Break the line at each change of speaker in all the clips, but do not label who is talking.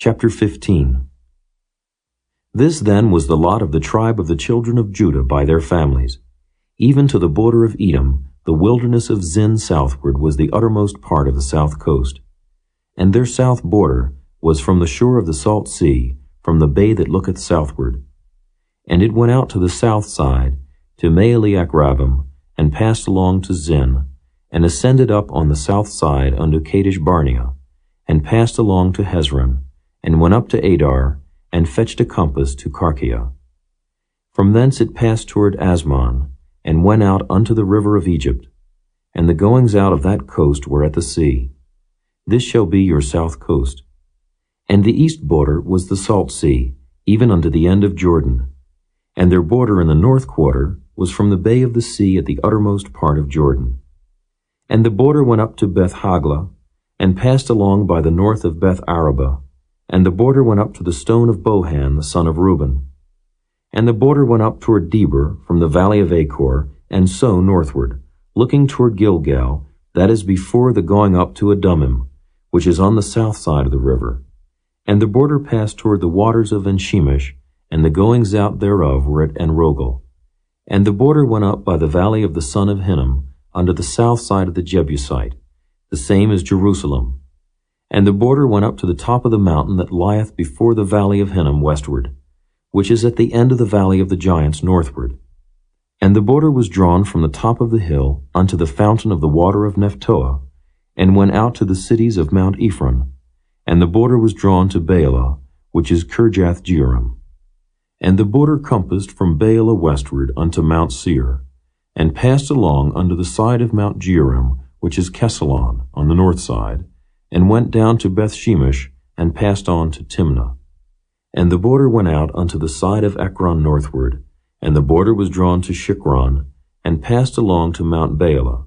Chapter 15. This then was the lot of the tribe of the children of Judah by their families. Even to the border of Edom, the wilderness of Zin southward was the uttermost part of the south coast. And their south border was from the shore of the salt sea, from the bay that looketh southward. And it went out to the south side, to Maeliakrabbim, and passed along to Zin, and ascended up on the south side unto Kadesh Barnea, and passed along to Hezron, and went up to Adar, and fetched a compass to Karkia. From thence it passed toward Asmon, and went out unto the river of Egypt, and the goings out of that coast were at the sea. This shall be your south coast. And the east border was the salt sea, even unto the end of Jordan. And their border in the north quarter was from the bay of the sea at the uttermost part of Jordan. And the border went up to Beth Hagla, and passed along by the north of Beth Araba, and the border went up to the stone of Bohan the son of Reuben. And the border went up toward Debir from the valley of Achor, and so northward, looking toward Gilgal, that is before the going up to Adumim, which is on the south side of the river. And the border passed toward the waters of Enshemish, and the goings out thereof were at Enrogel. And the border went up by the valley of the son of Hinnom, unto the south side of the Jebusite, the same as Jerusalem. And the border went up to the top of the mountain that lieth before the valley of Hinnom westward, which is at the end of the valley of the giants northward. And the border was drawn from the top of the hill unto the fountain of the water of Nephtoah, and went out to the cities of Mount Ephron. And the border was drawn to Baalah, which is Kirjath-jearim. And the border compassed from Baalah westward unto Mount Seir, and passed along unto the side of Mount Jearim, which is Kesalon, on the north side, and went down to Beth-shemesh, and passed on to Timnah. And the border went out unto the side of Ekron northward, and the border was drawn to Shikron, and passed along to Mount Baalah,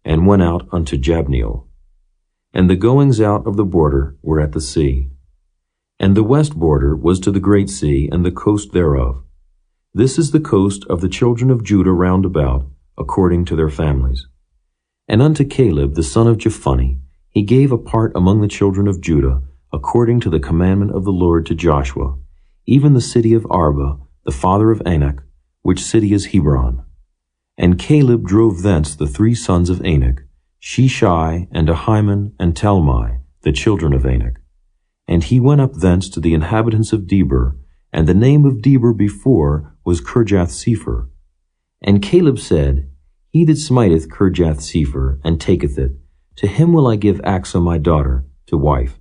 and went out unto Jabneel. And the goings out of the border were at the sea. And the west border was to the great sea, and the coast thereof. This is the coast of the children of Judah round about, according to their families. And unto Caleb the son of Jephunneh he gave a part among the children of Judah, according to the commandment of the Lord to Joshua, even the city of Arba, the father of Anak, which city is Hebron. And Caleb drove thence the 3 sons of Anak, Sheshai, and Ahiman, and Talmai, the children of Anak. And he went up thence to the inhabitants of Debir, and the name of Debir before was Kirjath-sepher. And Caleb said, He that smiteth Kirjath-sepher, and taketh it, to him will I give Achsah my daughter, to wife.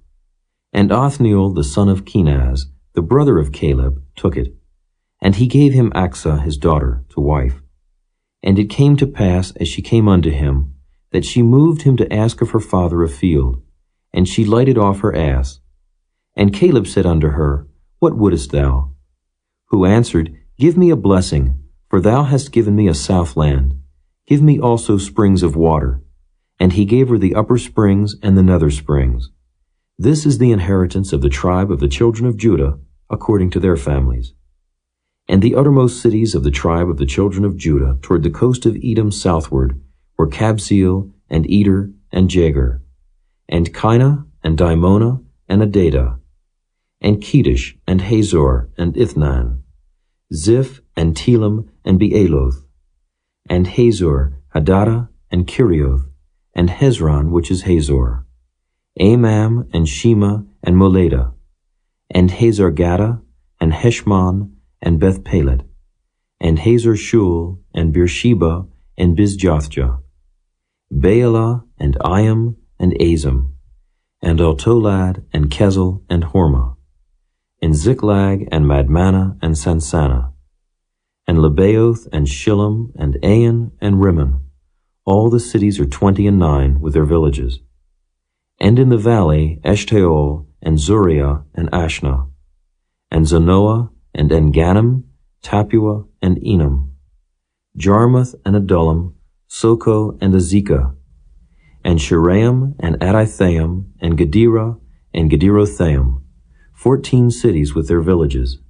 And Othniel the son of Kenaz, the brother of Caleb, took it. And he gave him Achsah his daughter, to wife. And it came to pass, as she came unto him, that she moved him to ask of her father a field, and she lighted off her ass. And Caleb said unto her, What wouldest thou? Who answered, Give me a blessing, for thou hast given me a south land. Give me also springs of water. And he gave her the upper springs and the nether springs. This is the inheritance of the tribe of the children of Judah, according to their families. And the uttermost cities of the tribe of the children of Judah toward the coast of Edom southward were Kabzeel, and Eder, and Jagur, and Kinah, and Dimona, and Adadah, and Kedesh, and Hazor, and Ithnan, Ziph, and Telem, and Bealoth, and Hazor, Hadadah, and Kirioth, and Hezron, which is Hazor, Amam, and Shema, and Moladah, and Hazar-Gaddah, and Heshmon, and Beth-Pelet, and Hazar-Shul, and Beersheba, and Bizjothjah, Baalah, and Iam, and Azim, and Altolad, and Kezel, and Hormah, and Ziklag, and Madmannah, and Sansannah, and Lebaoth, and Shillam, and Ain, and Rimmon. All the cities are 29 with their villages. And in the valley, Eshtaol, and Zuriah, and Ashna, and Zanoah, and En-Gannim, Tapua, and Enam, Jarmuth, and Adullam, Soko, and Azekah, and Shiraim, and Adithaim, and Gedera, and Gederothaim, 14 cities with their villages,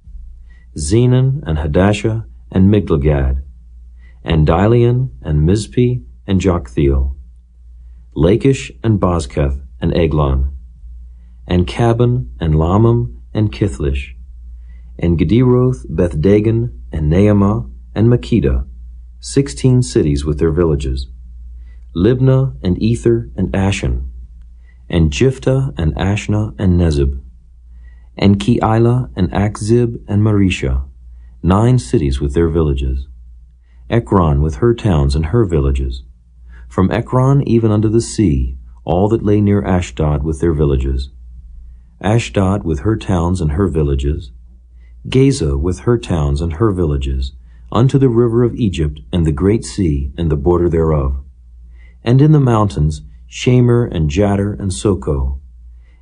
Zenon, and Hadashah, and Migdalgad, and Dilean, and Mizpeh, and Joktheel, Lachish, and Bozkath, and Eglon, and Caban, and Lamam, and Kithlish, and Gederoth, Bethdagon, and Naamah, and Makkedah, 16 cities with their villages, Libnah, and Ether, and Ashan, and Jiphthah, and Ashna, and Nezib, and Keilah, and Achzib, and Maresha, 9 cities with their villages, Ekron with her towns and her villages, from Ekron even unto the sea, all that lay near Ashdod with their villages, Ashdod with her towns and her villages, Gaza with her towns and her villages, unto the river of Egypt and the great sea and the border thereof, and in the mountains Shamer and Jadder and Soko,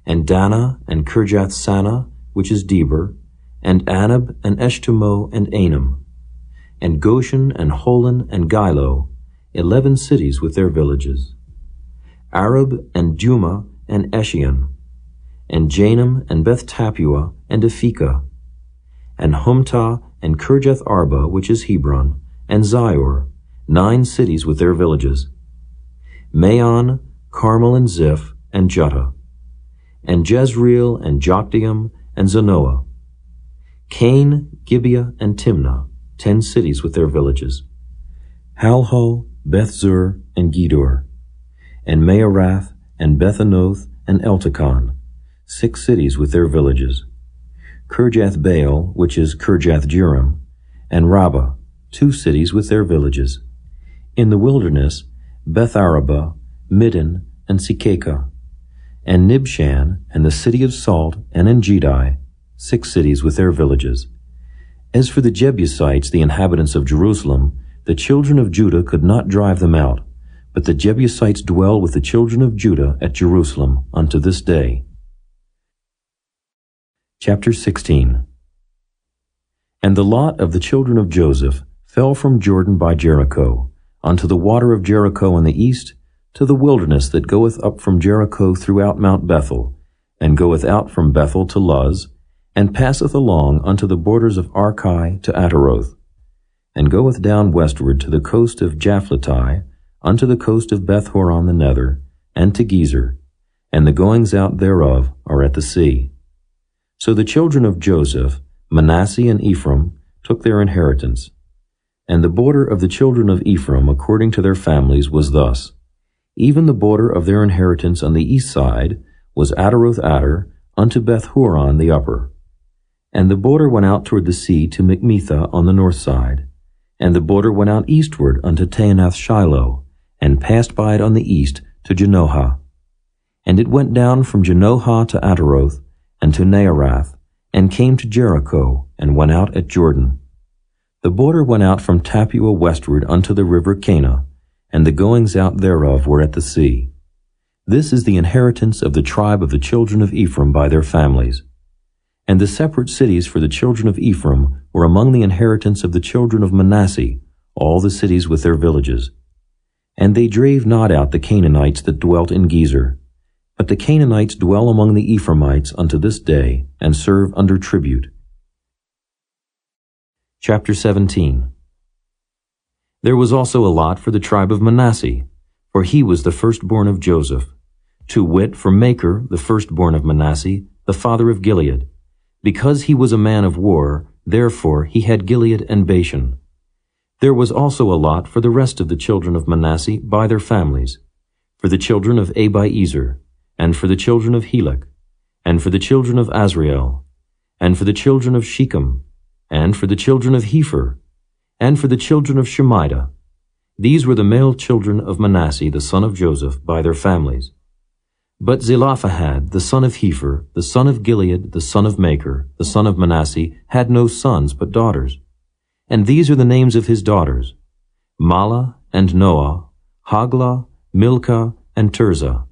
and Dana and Kirjath-Sana, which is Debir, and Anab and Eshtemoh and Anam, and Goshen and Holon and Gilo, 11 cities with their villages, Arab and Duma and Eshion, and Janam and Beth-Tappuah and Aphekah, and Humtah and Kirjath Arba, which is Hebron, and Zior, 9 cities with their villages, Maon, Carmel and Ziph, and Juttah, and Jezreel and Jokdeam and Zanoah, Cain, Gibeah, and Timnah, 10 cities with their villages, Halho, Beth-zur, and Gedor, and Maarath, and Bethanoth, and Eltekon, 6 cities with their villages, Kirjath-Baal, which is Kirjath-Jearim, and Rabbah, 2 cities with their villages. In the wilderness, Beth-arabah, Middin, and Sekekah, and Nibshan, and the city of Salt, and En-gedi, 6 cities with their villages. As for the Jebusites, the inhabitants of Jerusalem, the children of Judah could not drive them out, but the Jebusites dwell with the children of Judah at Jerusalem unto this day. Chapter 16. And the lot of the children of Joseph fell from Jordan by Jericho, unto the water of Jericho in the east, to the wilderness that goeth up from Jericho throughout Mount Bethel, and goeth out from Bethel to Luz, and passeth along unto the borders of Archi to Ataroth, and goeth down westward to the coast of Japhleti, unto the coast of Beth-horon the nether, and to Gezer, and the goings out thereof are at the sea. So the children of Joseph, Manasseh and Ephraim, took their inheritance. And the border of the children of Ephraim according to their families was thus. Even the border of their inheritance on the east side was Ataroth-Adar unto Beth-horon the upper. And the border went out toward the sea to Mikmethah on the north side. And the border went out eastward unto Taanath-Shiloh, and passed by it on the east to Janohah. And it went down from Janohah to Ataroth, and to Naarath, and came to Jericho, and went out at Jordan. The border went out from Tappuah westward unto the river Cana, and the goings out thereof were at the sea. This is the inheritance of the tribe of the children of Ephraim by their families. And the separate cities for the children of Ephraim were among the inheritance of the children of Manasseh, all the cities with their villages. And they drave not out the Canaanites that dwelt in Gezer, but the Canaanites dwell among the Ephraimites unto this day, and serve under tribute. Chapter 17. There was also a lot for the tribe of Manasseh, for he was the firstborn of Joseph, to wit, for Machir, the firstborn of Manasseh, the father of Gilead. Because he was a man of war, therefore he had Gilead and Bashan. There was also a lot for the rest of the children of Manasseh by their families, for the children of Abiezer, and for the children of Helek, and for the children of Azrael, and for the children of Shechem, and for the children of Hepher, and for the children of Shemida. These were the male children of Manasseh the son of Joseph by their families. But Zelophehad the son of Hepher, the son of Gilead, the son of Machir, the son of Manasseh, had no sons but daughters. And these are the names of his daughters: Mahlah and Noah, Haglah, Milcah, and Tirzah.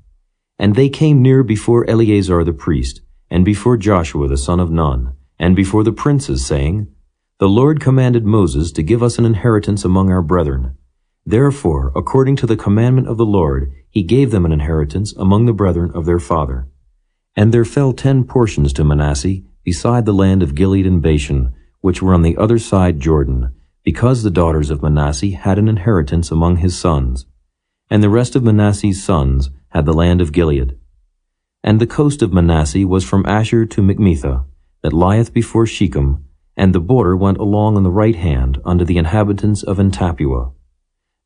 And they came near before Eleazar the priest, and before Joshua the son of Nun, and before the princes, saying, The Lord commanded Moses to give us an inheritance among our brethren. Therefore, according to the commandment of the Lord, he gave them an inheritance among the brethren of their father. And there fell 10 portions to Manasseh, beside the land of Gilead and Bashan, which were on the other side Jordan, because the daughters of Manasseh had an inheritance among his sons. And the rest of Manasseh's sons had the land of Gilead. And the coast of Manasseh was from Asher to Michmethah, that lieth before Shechem, and the border went along on the right hand unto the inhabitants of Tappuah.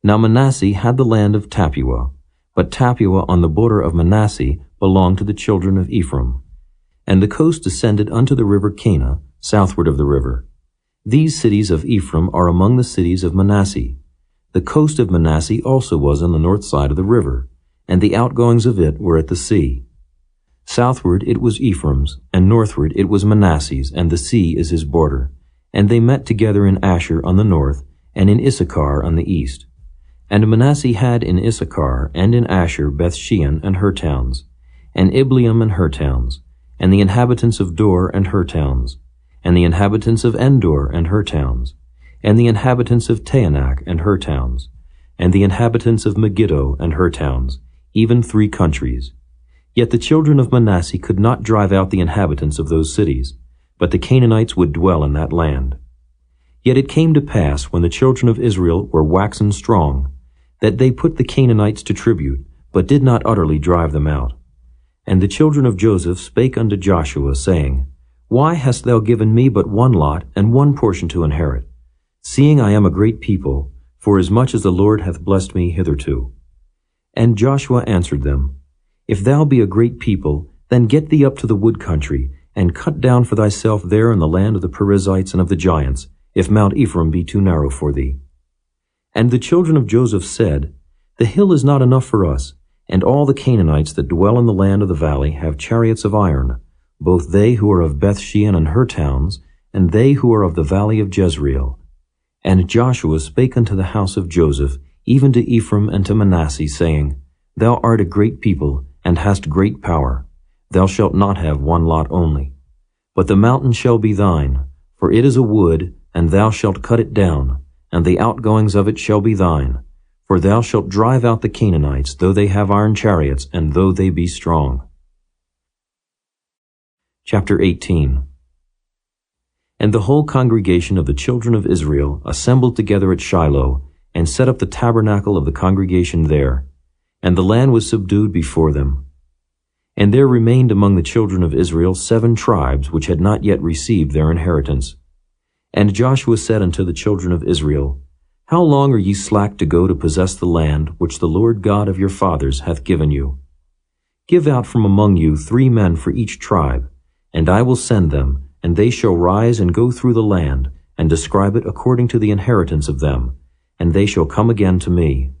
Now Manasseh had the land of Tappuah, but Tappuah on the border of Manasseh belonged to the children of Ephraim. And the coast descended unto the river Cana, southward of the river. These cities of Ephraim are among the cities of Manasseh. The coast of Manasseh also was on the north side of the river, and the outgoings of it were at the sea. Southward it was Ephraim's, and northward it was Manasseh's, and the sea is his border. And they met together in Asher on the north, and in Issachar on the east. And Manasseh had in Issachar and in Asher Bethshean and her towns, and Ibleam and her towns, and the inhabitants of Dor and her towns, and the inhabitants of Endor and her towns, and the inhabitants of Taanach and her towns, and the inhabitants of Megiddo and her towns, even 3 countries. Yet the children of Manasseh could not drive out the inhabitants of those cities, but the Canaanites would dwell in that land. Yet it came to pass, when the children of Israel were waxen strong, that they put the Canaanites to tribute, but did not utterly drive them out. And the children of Joseph spake unto Joshua, saying, Why hast thou given me but one lot and one portion to inherit, seeing I am a great people, forasmuch as the Lord hath blessed me hitherto? And Joshua answered them, If thou be a great people, then get thee up to the wood country, and cut down for thyself there in the land of the Perizzites and of the giants, if Mount Ephraim be too narrow for thee. And the children of Joseph said, The hill is not enough for us, and all the Canaanites that dwell in the land of the valley have chariots of iron, both they who are of Bethshean and her towns, and they who are of the valley of Jezreel. And Joshua spake unto the house of Joseph, even to Ephraim and to Manasseh, saying, Thou art a great people, and hast great power. Thou shalt not have one lot only. But the mountain shall be thine, for it is a wood, and thou shalt cut it down, and the outgoings of it shall be thine. For thou shalt drive out the Canaanites, though they have iron chariots, and though they be strong. Chapter 18. And the whole congregation of the children of Israel assembled together at Shiloh, and set up the tabernacle of the congregation there. And the land was subdued before them. And there remained among the children of Israel 7 tribes which had not yet received their inheritance. And Joshua said unto the children of Israel, How long are ye slack to go to possess the land which the Lord God of your fathers hath given you? Give out from among you 3 men for each tribe, and I will send them, and they shall rise and go through the land, and describe it according to the inheritance of them, and they shall come again to me.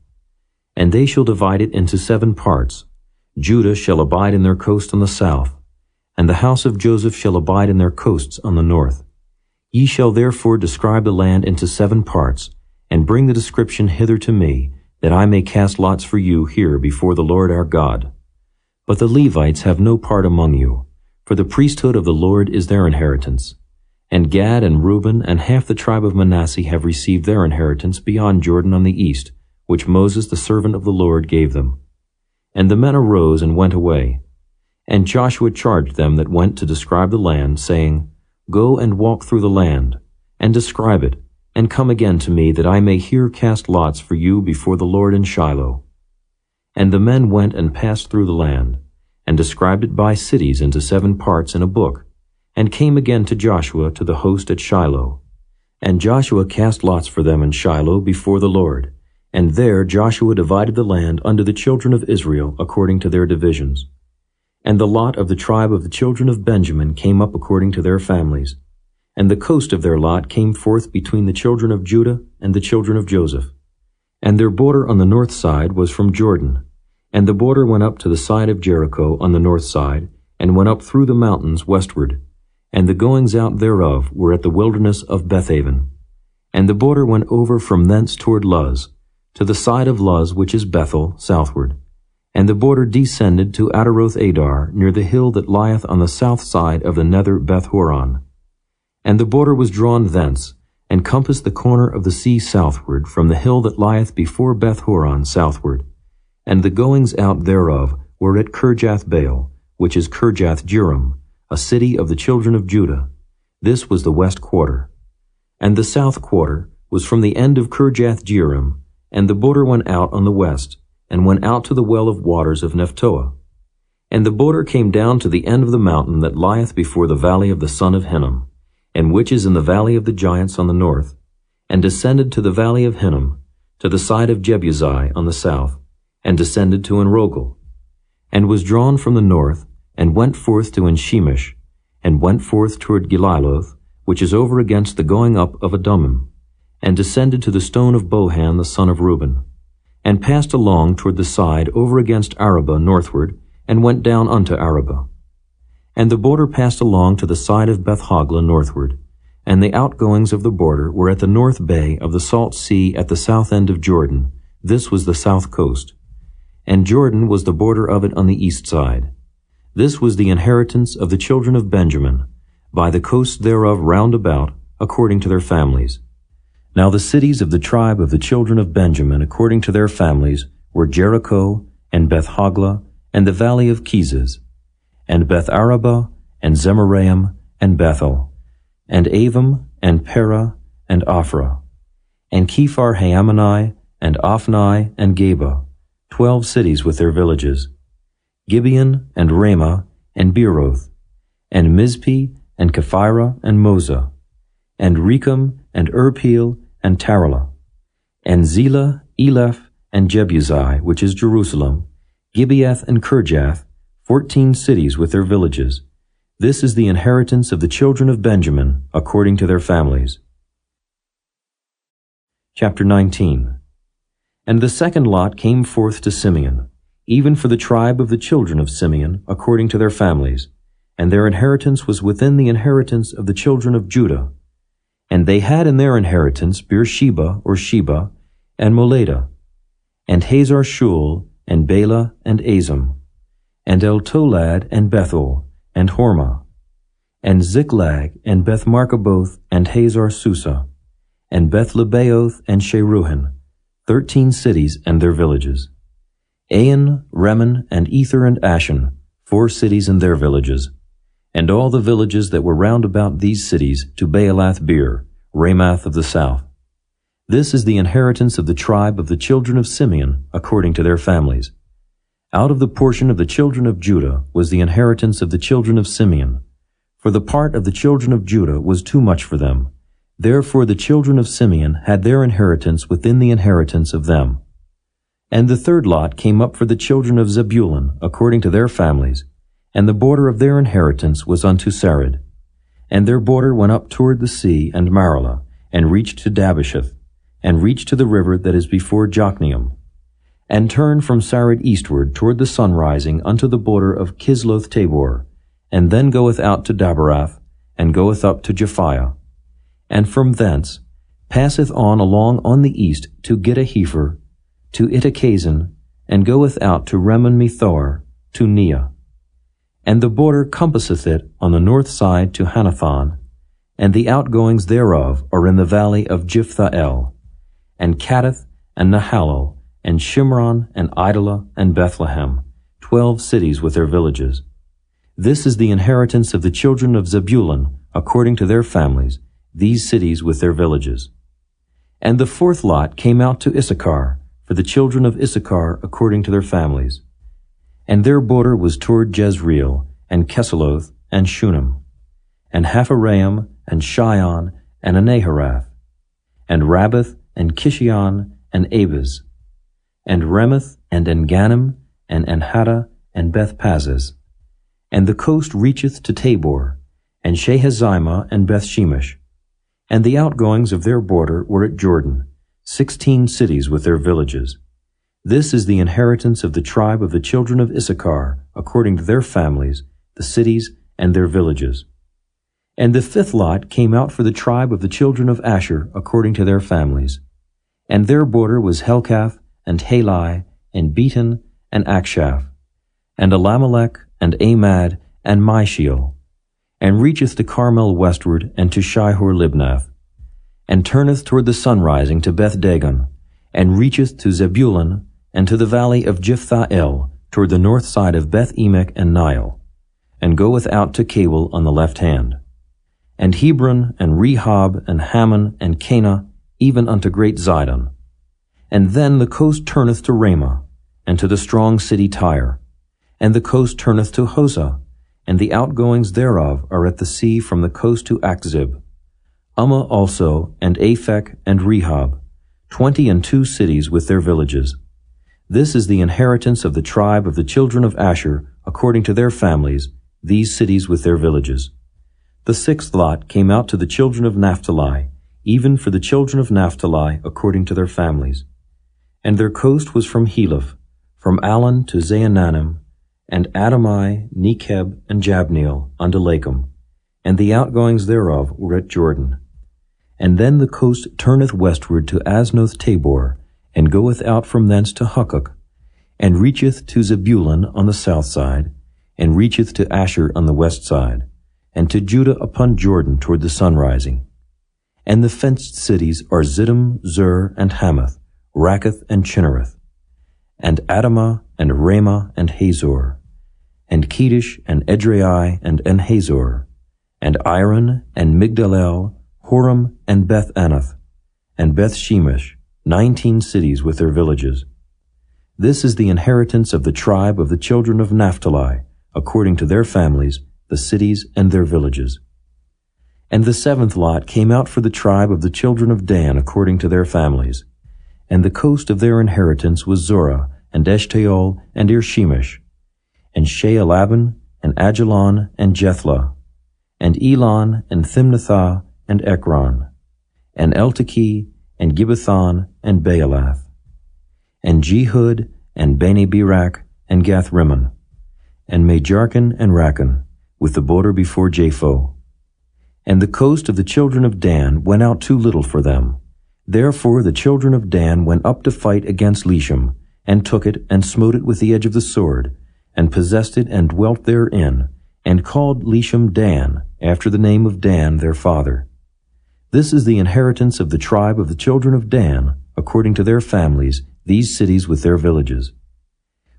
And they shall divide it into 7 parts. Judah shall abide in their coast on the south, and the house of Joseph shall abide in their coasts on the north. Ye shall therefore describe the land into 7 parts, and bring the description hither to me, that I may cast lots for you here before the Lord our God. But the Levites have no part among you, for the priesthood of the Lord is their inheritance. And Gad and Reuben and half the tribe of Manasseh have received their inheritance beyond Jordan on the east, which Moses the servant of the Lord gave them. And the men arose and went away. And Joshua charged them that went to describe the land, saying, Go and walk through the land, and describe it, and come again to me, that I may here cast lots for you before the Lord in Shiloh. And the men went and passed through the land, and described it by cities into 7 parts in a book, and came again to Joshua to the host at Shiloh. And Joshua cast lots for them in Shiloh before the Lord, and there Joshua divided the land unto the children of Israel according to their divisions. And the lot of the tribe of the children of Benjamin came up according to their families, and the coast of their lot came forth between the children of Judah and the children of Joseph. And their border on the north side was from Jordan, and the border went up to the side of Jericho on the north side, and went up through the mountains westward, and the goings out thereof were at the wilderness of Bethaven. And the border went over from thence toward Luz, to the side of Luz which is Bethel, southward. And the border descended to Ataroth Adar, near the hill that lieth on the south side of the nether Beth-horon. And the border was drawn thence, and compassed the corner of the sea southward, from the hill that lieth before Beth-horon southward. And the goings out thereof were at Kirjath-baal, which is Kirjath-jearim, a city of the children of Judah. This was the west quarter. And the south quarter was from the end of Kirjath-jearim, and the border went out on the west, and went out to the well of waters of Nephtoah. And the border came down to the end of the mountain that lieth before the valley of the son of Hinnom, and which is in the valley of the giants on the north, and descended to the valley of Hinnom, to the side of Jebusi on the south, and descended to Enrogel, and was drawn from the north, and went forth to Enshemish, and went forth toward Geliloth, which is over against the going up of Adummim, and descended to the stone of Bohan the son of Reuben, and passed along toward the side over against Arabah northward, and went down unto Arabah. And the border passed along to the side of Beth-hogla northward, and the outgoings of the border were at the north bay of the salt sea at the south end of Jordan. This was the south coast. And Jordan was the border of it on the east side. This was the inheritance of the children of Benjamin, by the coasts thereof round about, according to their families. Now the cities of the tribe of the children of Benjamin, according to their families, were Jericho, and Beth-hogla, and the valley of Kezes, and Beth-arabah, and Zemaraim, and Bethel, and Avim, and Perah, and Ophrah, and Kephar-Haamani, and Ophni, and Geba, 12 cities with their villages, Gibeon, and Ramah, and Beeroth, and Mizpeh, and Kephirah, and Moza, and Rechem, and Urpeel, and Taralah, and Zelah, Eleph, and Jebusi, which is Jerusalem, Gibeath, and Kirjath, 14 cities with their villages. This is the inheritance of the children of Benjamin, according to their families. Chapter 19. And the second lot came forth to Simeon, even for the tribe of the children of Simeon, according to their families, and their inheritance was within the inheritance of the children of Judah. And they had in their inheritance Beersheba, or Sheba, and Moladah, and Hazar-Shul, and Bela, and Azim, and El-Tolad, and Bethel, and Hormah, and Ziklag, and Beth-Markaboth, and Hazar-Susa, and Beth-Lebaoth, and Sheruhin, 13 cities and their villages. Ain, Remen, and Ether, and Ashan, 4 cities and their villages, and all the villages that were round about these cities to Baalath-beer, Ramath of the south. This is the inheritance of the tribe of the children of Simeon, according to their families. Out of the portion of the children of Judah was the inheritance of the children of Simeon, for the part of the children of Judah was too much for them. Therefore the children of Simeon had their inheritance within the inheritance of them. And the third lot came up for the children of Zebulun, according to their families, and the border of their inheritance was unto Sarid. And their border went up toward the sea and Maralah, and reached to Dabasheth, and reached to the river that is before Jokneam, and turned from Sarid eastward toward the sunrising unto the border of Kisloth-Tabor, and then goeth out to Dabarath, and goeth up to Japhiah, and from thence passeth on along on the east to Gittah-Hepher, to Ittachazin, and goeth out to Remon-Methor, to Neah. And the border compasseth it on the north side to Hanathon, and the outgoings thereof are in the valley of Jiphthah-el, and Kaddeth, and Nahalal, and Shimron, and Idalah, and Bethlehem, 12 cities with their villages. This is the inheritance of the children of Zebulun, according to their families, these cities with their villages. And the fourth lot came out to Issachar, for the children of Issachar, according to their families. And their border was toward Jezreel, and Kesuloth, and Shunem, and Hapharaim, and Shion, and Anaharath, and Rabbath, and Kishion, and Abez, and Remeth, and Engannim, and Enhatta, and Beth-Pazzez. And the coast reacheth to Tabor, and Shehazimah, and Beth-Shemesh. And the outgoings of their border were at Jordan, 16 cities with their villages. This is the inheritance of the tribe of the children of Issachar, according to their families, the cities and their villages. And the fifth lot came out for the tribe of the children of Asher, according to their families. And their border was Helkath, and Halai, and Beaton, and Akshaph, and Elimelech, and Amad, and Mishiel, and reacheth to Carmel westward, and to Shihor-Libnath, and turneth toward the sunrising to Beth-Dagon, and reacheth to Zebulun, and to the valley of Jiphthah-el, toward the north side of Beth-Emek and Nile, and goeth out to Cable on the left hand, and Hebron, and Rehob, and Hammon, and Cana, even unto great Zidon. And then the coast turneth to Ramah, and to the strong city Tyre, And the coast turneth to Hosah, and the outgoings thereof are at the sea from the coast to Achzib. Ummah also, and Aphek, and Rehob, 22 cities with their villages. This is the inheritance of the tribe of the children of Asher, according to their families, these cities with their villages. The 6th lot came out to the children of Naphtali, even for the children of Naphtali, according to their families. And their coast was from Heleph, from Alon to Zaanannim, and Adamai, Nekeb, and Jabneel, unto Lakum, and the outgoings thereof were at Jordan. And then the coast turneth westward to Aznoth Tabor, and goeth out from thence to Hukkok, and reacheth to Zebulun on the south side, and reacheth to Asher on the west side, and to Judah upon Jordan toward the sunrising. And the fenced cities are Ziddim, Zur, and Hamath, Rakkath, and Chinnereth, and Adamah, and Ramah, and Hazor, and Kedesh, and Edrei, and En-Hazor, and Iron, and Migdalel, Horam, and Beth-Anath, and Beth-Shemesh, 19 cities with their villages. This is the inheritance of the tribe of the children of Naphtali, according to their families, the cities and their villages. And the 7th lot came out for the tribe of the children of Dan, according to their families. And the coast of their inheritance was Zorah, and Eshtaol, and Ir-Shemesh, and Shealaban, and Ajalon, and Jethlah, and Elon, and Thimnathah, and Ekron, and Eltekeh, and Gibbethon, and Baalath, and Jehud, and Bene-Berak, and Gath-Rimmon, and Majarkan, and Rakan, with the border before Japho. And the coast of the children of Dan went out too little for them. Therefore the children of Dan went up to fight against Leshem, and took it, and smote it with the edge of the sword, and possessed it, and dwelt therein, and called Leshem Dan, after the name of Dan their father. This is the inheritance of the tribe of the children of Dan, according to their families, these cities with their villages.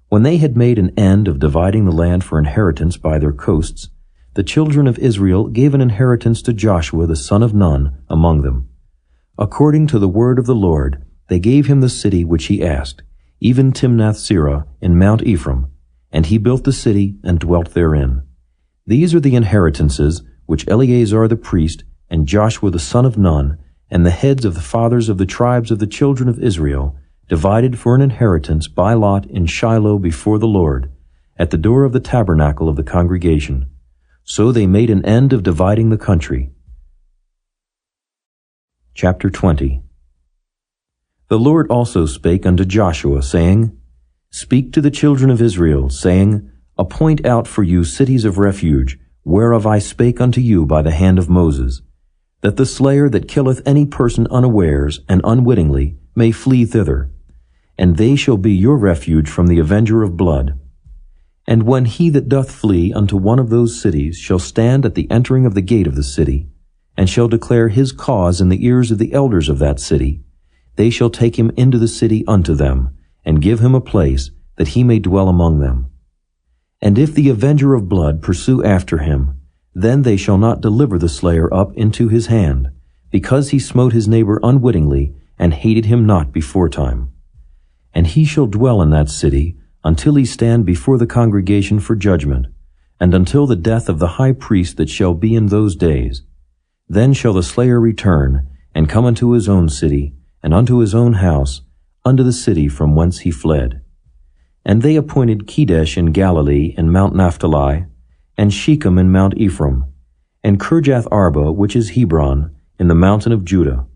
When they had made an end of dividing the land for inheritance by their coasts, the children of Israel gave an inheritance to Joshua the son of Nun among them. According to the word of the Lord, they gave him the city which he asked, even Timnath-Serah in Mount Ephraim, and he built the city and dwelt therein. These are the inheritances which Eleazar the priest and Joshua the son of Nun and the heads of the fathers of the tribes of the children of Israel divided for an inheritance by lot in Shiloh before the Lord, at the door of the tabernacle of the congregation. So they made an end of dividing the country. Chapter 20. The Lord also spake unto Joshua, saying, Speak to the children of Israel, saying, Appoint out for you cities of refuge, whereof I spake unto you by the hand of Moses, that the slayer that killeth any person unawares and unwittingly may flee thither, and they shall be your refuge from the avenger of blood. And when he that doth flee unto one of those cities shall stand at the entering of the gate of the city, and shall declare his cause in the ears of the elders of that city, they shall take him into the city unto them, and give him a place, that he may dwell among them. And if the avenger of blood pursue after him, then they shall not deliver the slayer up into his hand, because he smote his neighbor unwittingly, and hated him not beforetime. And he shall dwell in that city, until he stand before the congregation for judgment, and until the death of the high priest that shall be in those days. Then shall the slayer return, and come unto his own city, and unto his own house, unto the city from whence he fled. And they appointed Kedesh in Galilee in Mount Naphtali, and Shechem in Mount Ephraim, and Kirjath Arba, which is Hebron, in the mountain of Judah.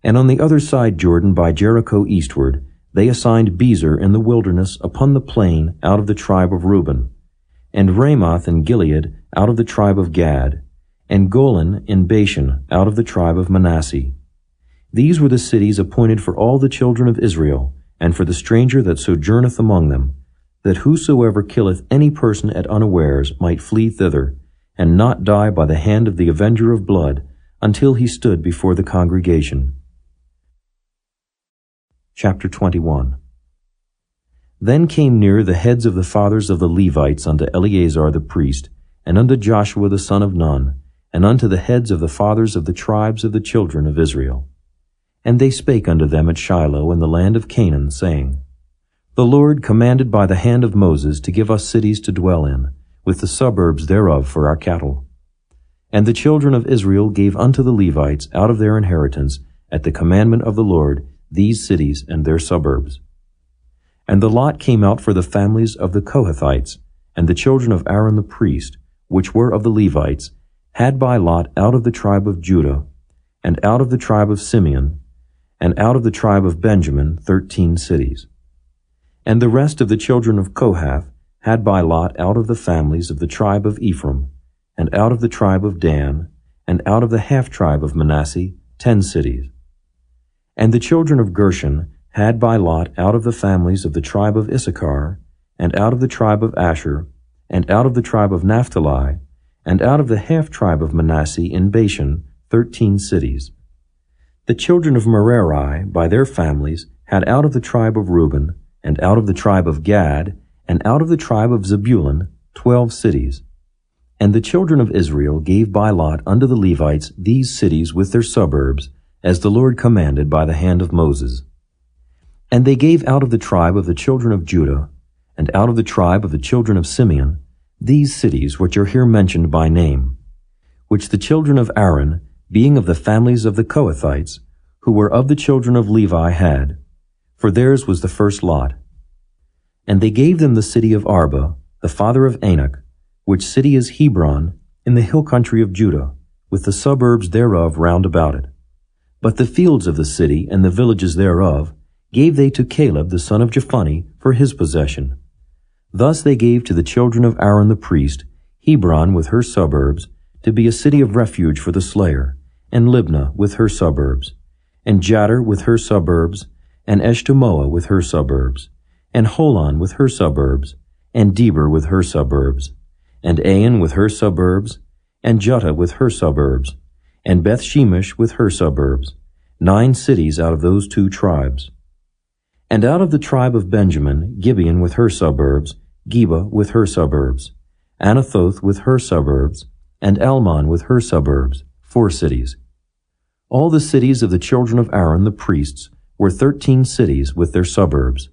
And on the other side Jordan by Jericho eastward, they assigned Bezer in the wilderness upon the plain out of the tribe of Reuben, and Ramoth in Gilead out of the tribe of Gad, and Golan in Bashan out of the tribe of Manasseh. These were the cities appointed for all the children of Israel, and for the stranger that sojourneth among them, that whosoever killeth any person at unawares might flee thither, and not die by the hand of the avenger of blood, until he stood before the congregation. Chapter 21. Then came near the heads of the fathers of the Levites unto Eleazar the priest, and unto Joshua the son of Nun, and unto the heads of the fathers of the tribes of the children of Israel. And they spake unto them at Shiloh in the land of Canaan, saying, The Lord commanded by the hand of Moses to give us cities to dwell in, with the suburbs thereof for our cattle. And the children of Israel gave unto the Levites out of their inheritance, at the commandment of the Lord, these cities and their suburbs. And the lot came out for the families of the Kohathites, and the children of Aaron the priest, which were of the Levites, had by lot out of the tribe of Judah, and out of the tribe of Simeon, and out of the tribe of Benjamin 13 cities. And the rest of the children of Kohath had by lot out of the families of the tribe of Ephraim, and out of the tribe of Dan, and out of the half-tribe of Manasseh 10 cities. And the children of Gershon had by lot out of the families of the tribe of Issachar, and out of the tribe of Asher, and out of the tribe of Naphtali, and out of the half-tribe of Manasseh in Bashan 13 cities. The children of Merari by their families had out of the tribe of Reuben, and out of the tribe of Gad, and out of the tribe of Zebulun 12 cities. And the children of Israel gave by lot unto the Levites these cities with their suburbs, as the Lord commanded by the hand of Moses. And they gave out of the tribe of the children of Judah, and out of the tribe of the children of Simeon, these cities which are here mentioned by name, which the children of Aaron, being of the families of the Kohathites, who were of the children of Levi, had, for theirs was the first lot. And they gave them the city of Arba, the father of Anak, which city is Hebron, in the hill country of Judah, with the suburbs thereof round about it. But the fields of the city and the villages thereof gave they to Caleb the son of Jephunneh for his possession. Thus they gave to the children of Aaron the priest Hebron with her suburbs, to be a city of refuge for the slayer, and Libnah with her suburbs, and Jattir with her suburbs, and Eshtemoa with her suburbs, and Holon with her suburbs, and Deber with her suburbs, and Ain with her suburbs, and Juttah with her suburbs, and Beth Shemesh with her suburbs, 9 cities out of those 2 tribes. And out of the tribe of Benjamin, Gibeon with her suburbs, Geba with her suburbs, Anathoth with her suburbs, and Almon with her suburbs, 4 cities. All the cities of the children of Aaron the priests were 13 cities with their suburbs.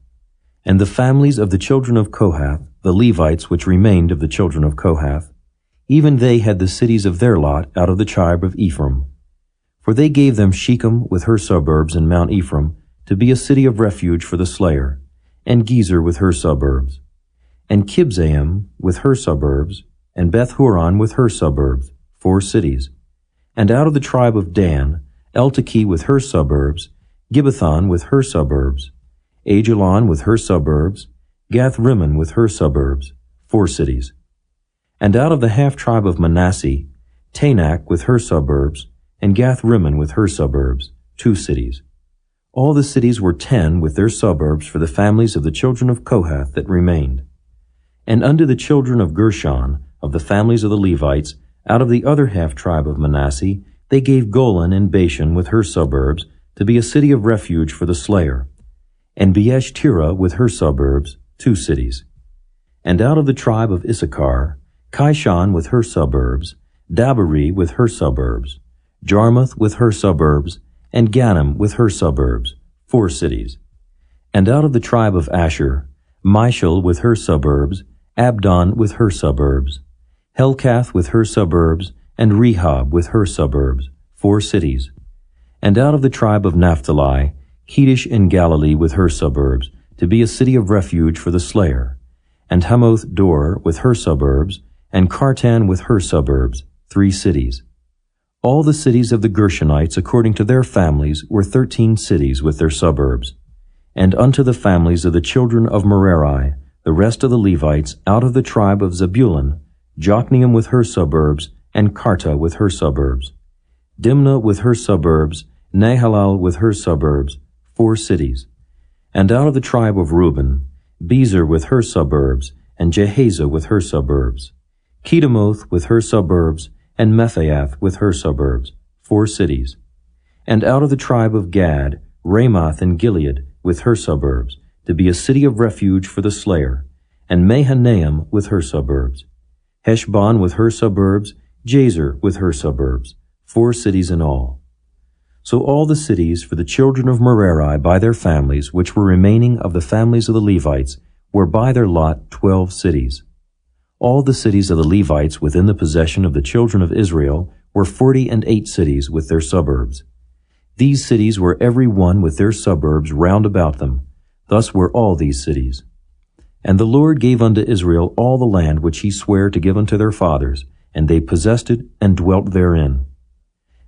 And the families of the children of Kohath, the Levites which remained of the children of Kohath, even they had the cities of their lot out of the tribe of Ephraim. For they gave them Shechem with her suburbs in Mount Ephraim, to be a city of refuge for the slayer, and Gezer with her suburbs, and Kibzaim with her suburbs, and Beth-horon with her suburbs, 4 cities. And out of the tribe of Dan, Eltekeh with her suburbs, Gibbethon with her suburbs, Ajalon with her suburbs, Gath-rimmon with her suburbs, 4 cities. And out of the half-tribe of Manasseh, Tanakh with her suburbs, and Gath-rimmon with her suburbs, 2 cities. All the cities were 10 with their suburbs for the families of the children of Kohath that remained. And unto the children of Gershon, of the families of the Levites, out of the other half-tribe of Manasseh, they gave Golan and Bashan with her suburbs, to be a city of refuge for the slayer, and Beesh-tirah with her suburbs, 2 cities. And out of the tribe of Issachar, Kishon with her suburbs, Dabari with her suburbs, Jarmuth with her suburbs, and Ganim with her suburbs, 4 cities. And out of the tribe of Asher, Mishal with her suburbs, Abdon with her suburbs, Helkath with her suburbs, and Rehob with her suburbs, 4 cities. And out of the tribe of Naphtali, Kedesh in Galilee with her suburbs, to be a city of refuge for the slayer, and Hamoth Dor with her suburbs, and Kartan with her suburbs, 3 cities. All the cities of the Gershonites according to their families were 13 cities with their suburbs. And unto the families of the children of Merari, the rest of the Levites, out of the tribe of Zebulun, Jokneam with her suburbs, and Karta with her suburbs, Dimnah with her suburbs, Nahalal with her suburbs, 4 cities. And out of the tribe of Reuben, Bezer with her suburbs, and Jehaza with her suburbs, Kedemoth with her suburbs, and Mephiath with her suburbs, 4 cities. And out of the tribe of Gad, Ramoth in Gilead with her suburbs, to be a city of refuge for the slayer, and Mahanaim with her suburbs, Heshbon with her suburbs, Jazer with her suburbs, 4 cities in all. So all the cities for the children of Merari by their families, which were remaining of the families of the Levites, were by their lot 12 cities. All the cities of the Levites within the possession of the children of Israel were 48 cities with their suburbs. These cities were every one with their suburbs round about them. Thus were all these cities. And the Lord gave unto Israel all the land which he sware to give unto their fathers, and they possessed it and dwelt therein.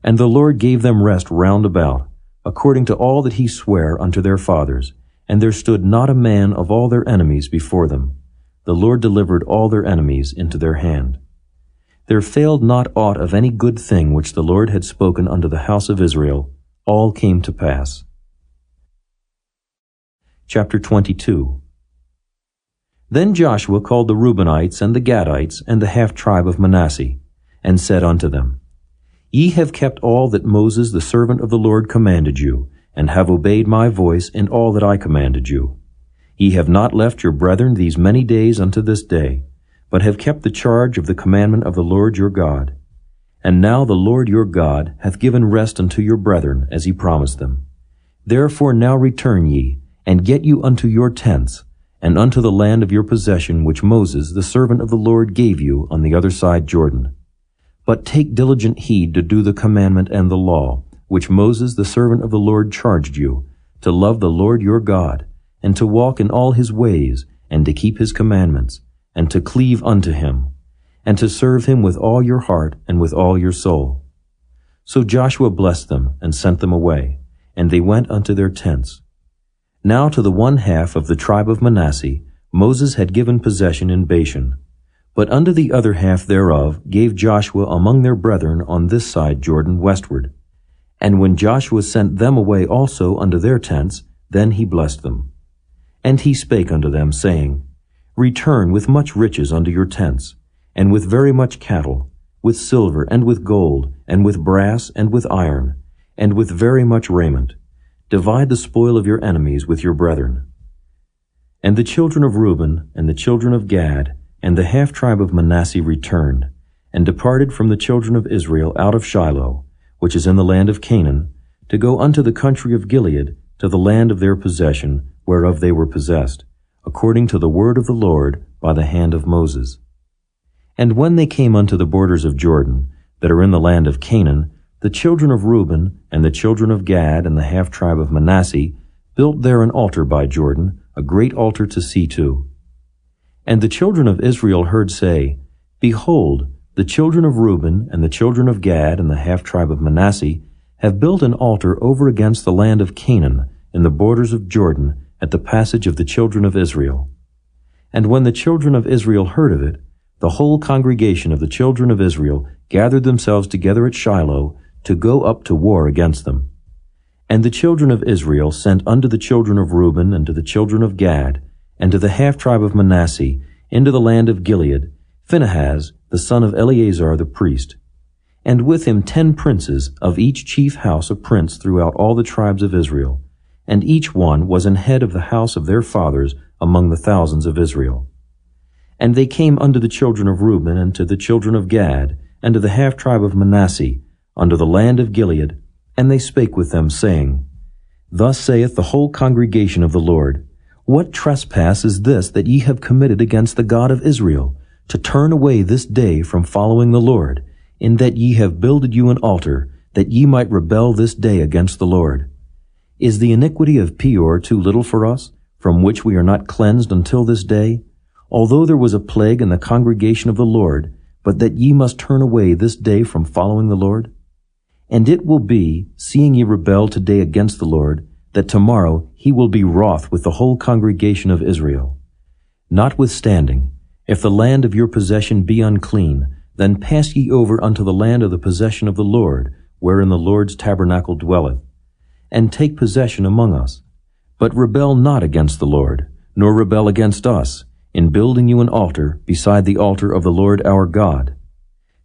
And the Lord gave them rest round about, according to all that he sware unto their fathers, and there stood not a man of all their enemies before them. The Lord delivered all their enemies into their hand. There failed not aught of any good thing which the Lord had spoken unto the house of Israel. All came to pass. Chapter 22. Then Joshua called the Reubenites and the Gadites and the half-tribe of Manasseh, and said unto them, Ye have kept all that Moses the servant of the Lord commanded you, and have obeyed my voice in all that I commanded you. Ye have not left your brethren these many days unto this day, but have kept the charge of the commandment of the Lord your God. And now the Lord your God hath given rest unto your brethren, as he promised them. Therefore now return ye, and get you unto your tents, and unto the land of your possession which Moses the servant of the Lord gave you on the other side Jordan. But take diligent heed to do the commandment and the law, which Moses the servant of the Lord charged you, to love the Lord your God, and to walk in all his ways, and to keep his commandments, and to cleave unto him, and to serve him with all your heart and with all your soul. So Joshua blessed them, and sent them away, and they went unto their tents. Now to the one half of the tribe of Manasseh Moses had given possession in Bashan, but unto the other half thereof gave Joshua among their brethren on this side Jordan westward. And when Joshua sent them away also unto their tents, then he blessed them. And he spake unto them, saying, Return with much riches unto your tents, and with very much cattle, with silver, and with gold, and with brass, and with iron, and with very much raiment. Divide the spoil of your enemies with your brethren. And the children of Reuben, and the children of Gad, and the half-tribe of Manasseh returned, and departed from the children of Israel out of Shiloh, which is in the land of Canaan, to go unto the country of Gilead, to the land of their possession, whereof they were possessed, according to the word of the Lord by the hand of Moses. And when they came unto the borders of Jordan, that are in the land of Canaan, the children of Reuben, and the children of Gad, and the half-tribe of Manasseh, built there an altar by Jordan, a great altar to see to. And the children of Israel heard say, Behold, the children of Reuben, and the children of Gad, and the half-tribe of Manasseh, have built an altar over against the land of Canaan, in the borders of Jordan, at the passage of the children of Israel. And when the children of Israel heard of it, the whole congregation of the children of Israel gathered themselves together at Shiloh to go up to war against them. And the children of Israel sent unto the children of Reuben, and to the children of Gad, and to the half-tribe of Manasseh, into the land of Gilead, Phinehas, the son of Eleazar the priest, and with him 10 princes, of each chief house a prince throughout all the tribes of Israel, and each one was an head of the house of their fathers among the thousands of Israel. And they came unto the children of Reuben, and to the children of Gad, and to the half-tribe of Manasseh, unto the land of Gilead, and they spake with them, saying, Thus saith the whole congregation of the Lord, What trespass is this that ye have committed against the God of Israel, to turn away this day from following the Lord, in that ye have builded you an altar, that ye might rebel this day against the Lord? Is the iniquity of Peor too little for us, from which we are not cleansed until this day? Although there was a plague in the congregation of the Lord, but that ye must turn away this day from following the Lord? And it will be, seeing ye rebel today against the Lord, that tomorrow he will be wroth with the whole congregation of Israel. Notwithstanding, if the land of your possession be unclean, then pass ye over unto the land of the possession of the Lord, wherein the Lord's tabernacle dwelleth, and take possession among us. But rebel not against the Lord, nor rebel against us, in building you an altar beside the altar of the Lord our God.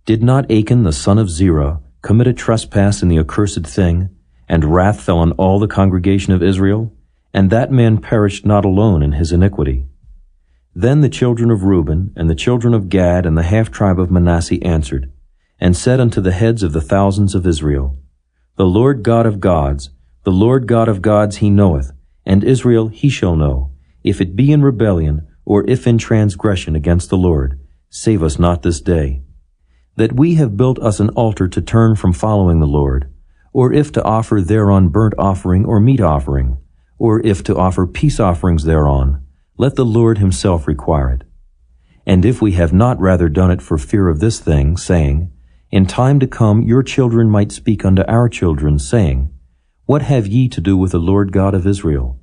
Did not Achan the son of Zerah commit a trespass in the accursed thing, and wrath fell on all the congregation of Israel? And that man perished not alone in his iniquity. Then the children of Reuben, and the children of Gad, and the half-tribe of Manasseh answered, and said unto the heads of the thousands of Israel, The Lord God of gods, the Lord God of gods he knoweth, and Israel he shall know, if it be in rebellion, or if in transgression against the Lord. Save us not this day. That we have built us an altar to turn from following the Lord, or if to offer thereon burnt offering or meat offering, or if to offer peace offerings thereon, let the Lord himself require it. And if we have not rather done it for fear of this thing, saying, In time to come your children might speak unto our children, saying, What have ye to do with the Lord God of Israel?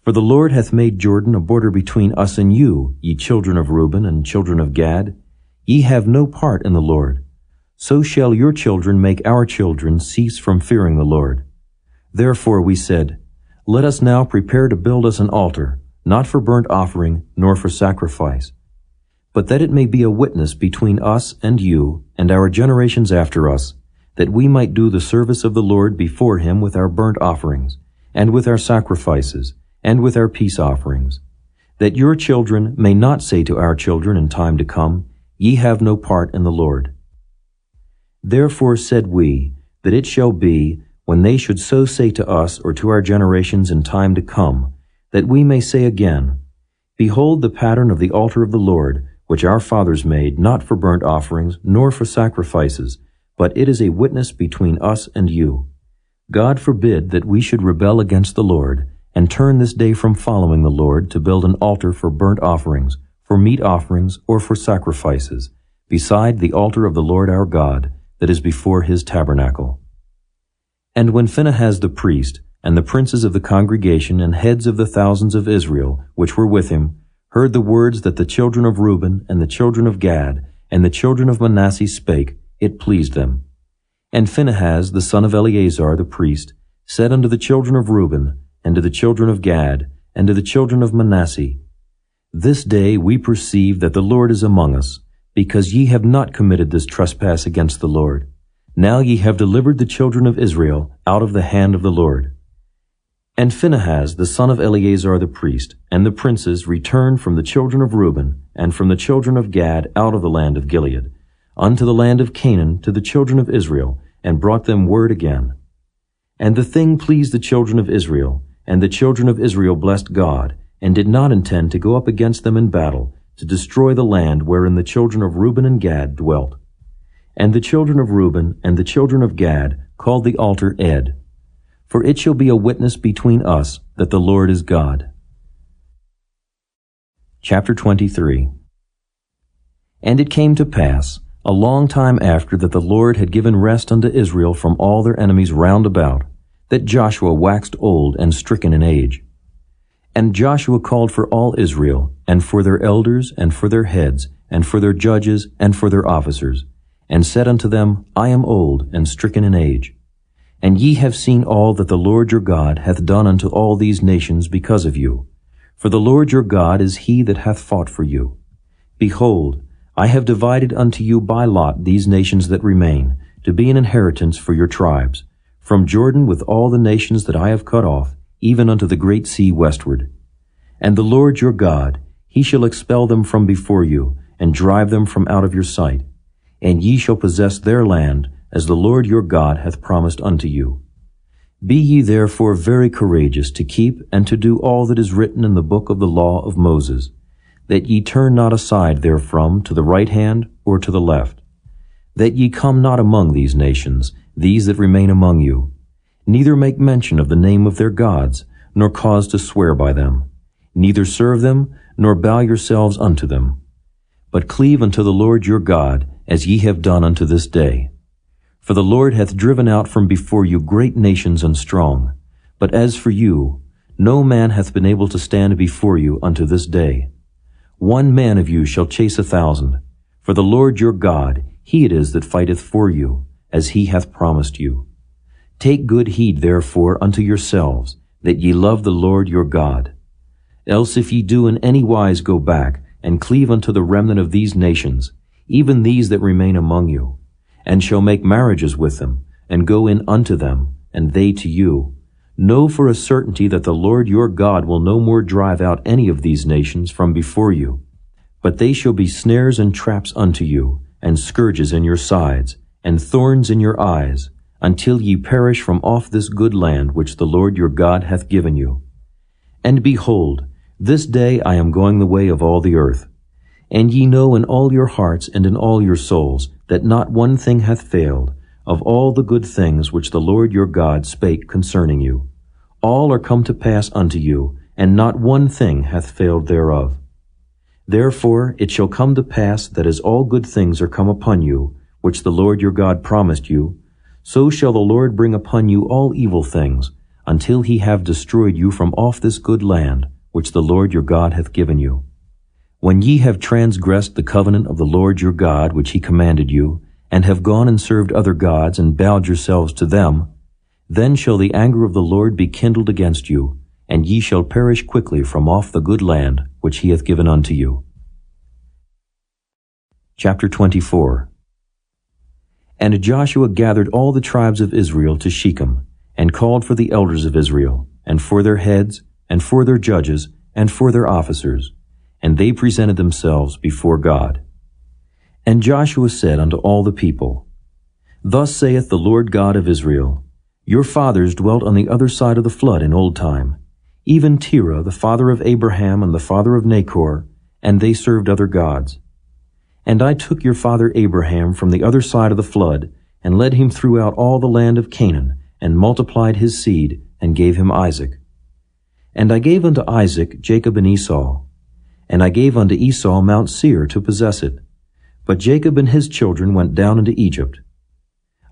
For the Lord hath made Jordan a border between us and you, ye children of Reuben and children of Gad. Ye have no part in the Lord. So shall your children make our children cease from fearing the Lord. Therefore we said, Let us now prepare to build us an altar, not for burnt offering, nor for sacrifice, but that it may be a witness between us and you, and our generations after us, that we might do the service of the Lord before him with our burnt offerings, and with our sacrifices, and with our peace offerings, that your children may not say to our children in time to come, Ye have no part in the Lord. Therefore said we, that it shall be, when they should so say to us or to our generations in time to come, that we may say again, Behold the pattern of the altar of the Lord, which our fathers made, not for burnt offerings, nor for sacrifices, but it is a witness between us and you. God forbid that we should rebel against the Lord, and turn this day from following the Lord to build an altar for burnt offerings, for meat offerings, or for sacrifices, beside the altar of the Lord our God, that is before his tabernacle. And when Phinehas the priest, and the princes of the congregation and heads of the thousands of Israel, which were with him, heard the words that the children of Reuben, and the children of Gad, and the children of Manasseh spake, it pleased them. And Phinehas the son of Eleazar the priest said unto the children of Reuben, and to the children of Gad, and to the children of Manasseh, This day we perceive that the Lord is among us, because ye have not committed this trespass against the Lord. Now ye have delivered the children of Israel out of the hand of the Lord. And Phinehas the son of Eleazar the priest, and the princes returned from the children of Reuben, and from the children of Gad out of the land of Gilead, unto the land of Canaan to the children of Israel, and brought them word again. And the thing pleased the children of Israel, and the children of Israel blessed God, and did not intend to go up against them in battle, to destroy the land wherein the children of Reuben and Gad dwelt. And the children of Reuben and the children of Gad called the altar Ed, for it shall be a witness between us that the Lord is God. Chapter 23. And it came to pass, a long time after that the Lord had given rest unto Israel from all their enemies round about, that Joshua waxed old and stricken in age. And Joshua called for all Israel, and for their elders, and for their heads, and for their judges, and for their officers, and said unto them, I am old and stricken in age. And ye have seen all that the Lord your God hath done unto all these nations because of you. For the Lord your God is he that hath fought for you. Behold, I have divided unto you by lot these nations that remain, to be an inheritance for your tribes, from Jordan with all the nations that I have cut off, even unto the great sea westward. And the Lord your God, he shall expel them from before you, and drive them from out of your sight. And ye shall possess their land, as the Lord your God hath promised unto you. Be ye therefore very courageous to keep and to do all that is written in the book of the law of Moses, that ye turn not aside therefrom to the right hand or to the left, that ye come not among these nations, these that remain among you, neither make mention of the name of their gods, nor cause to swear by them, neither serve them, nor bow yourselves unto them, but cleave unto the Lord your God, as ye have done unto this day. For the Lord hath driven out from before you great nations and strong. But as for you, no man hath been able to stand before you unto this day. 1 man of you shall chase 1,000. For the Lord your God, he it is that fighteth for you, as he hath promised you. Take good heed therefore unto yourselves, that ye love the Lord your God. Else if ye do in any wise go back, and cleave unto the remnant of these nations, even these that remain among you, and shall make marriages with them, and go in unto them, and they to you, know for a certainty that the Lord your God will no more drive out any of these nations from before you, but they shall be snares and traps unto you, and scourges in your sides, and thorns in your eyes, until ye perish from off this good land which the Lord your God hath given you. And behold, this day I am going the way of all the earth. And ye know in all your hearts and in all your souls that not one thing hath failed of all the good things which the Lord your God spake concerning you. All are come to pass unto you, and not one thing hath failed thereof. Therefore it shall come to pass that as all good things are come upon you, which the Lord your God promised you, so shall the Lord bring upon you all evil things, until he have destroyed you from off this good land, which the Lord your God hath given you. When ye have transgressed the covenant of the Lord your God, which he commanded you, and have gone and served other gods, and bowed yourselves to them, then shall the anger of the Lord be kindled against you, and ye shall perish quickly from off the good land which he hath given unto you. Chapter 24. And Joshua gathered all the tribes of Israel to Shechem, and called for the elders of Israel, and for their heads, and for their judges, and for their officers, and they presented themselves before God. And Joshua said unto all the people, Thus saith the Lord God of Israel, Your fathers dwelt on the other side of the flood in old time, even Terah, the father of Abraham and the father of Nachor, and they served other gods. And I took your father Abraham from the other side of the flood, and led him throughout all the land of Canaan, and multiplied his seed, and gave him Isaac. And I gave unto Isaac Jacob and Esau. And I gave unto Esau Mount Seir to possess it. But Jacob and his children went down into Egypt.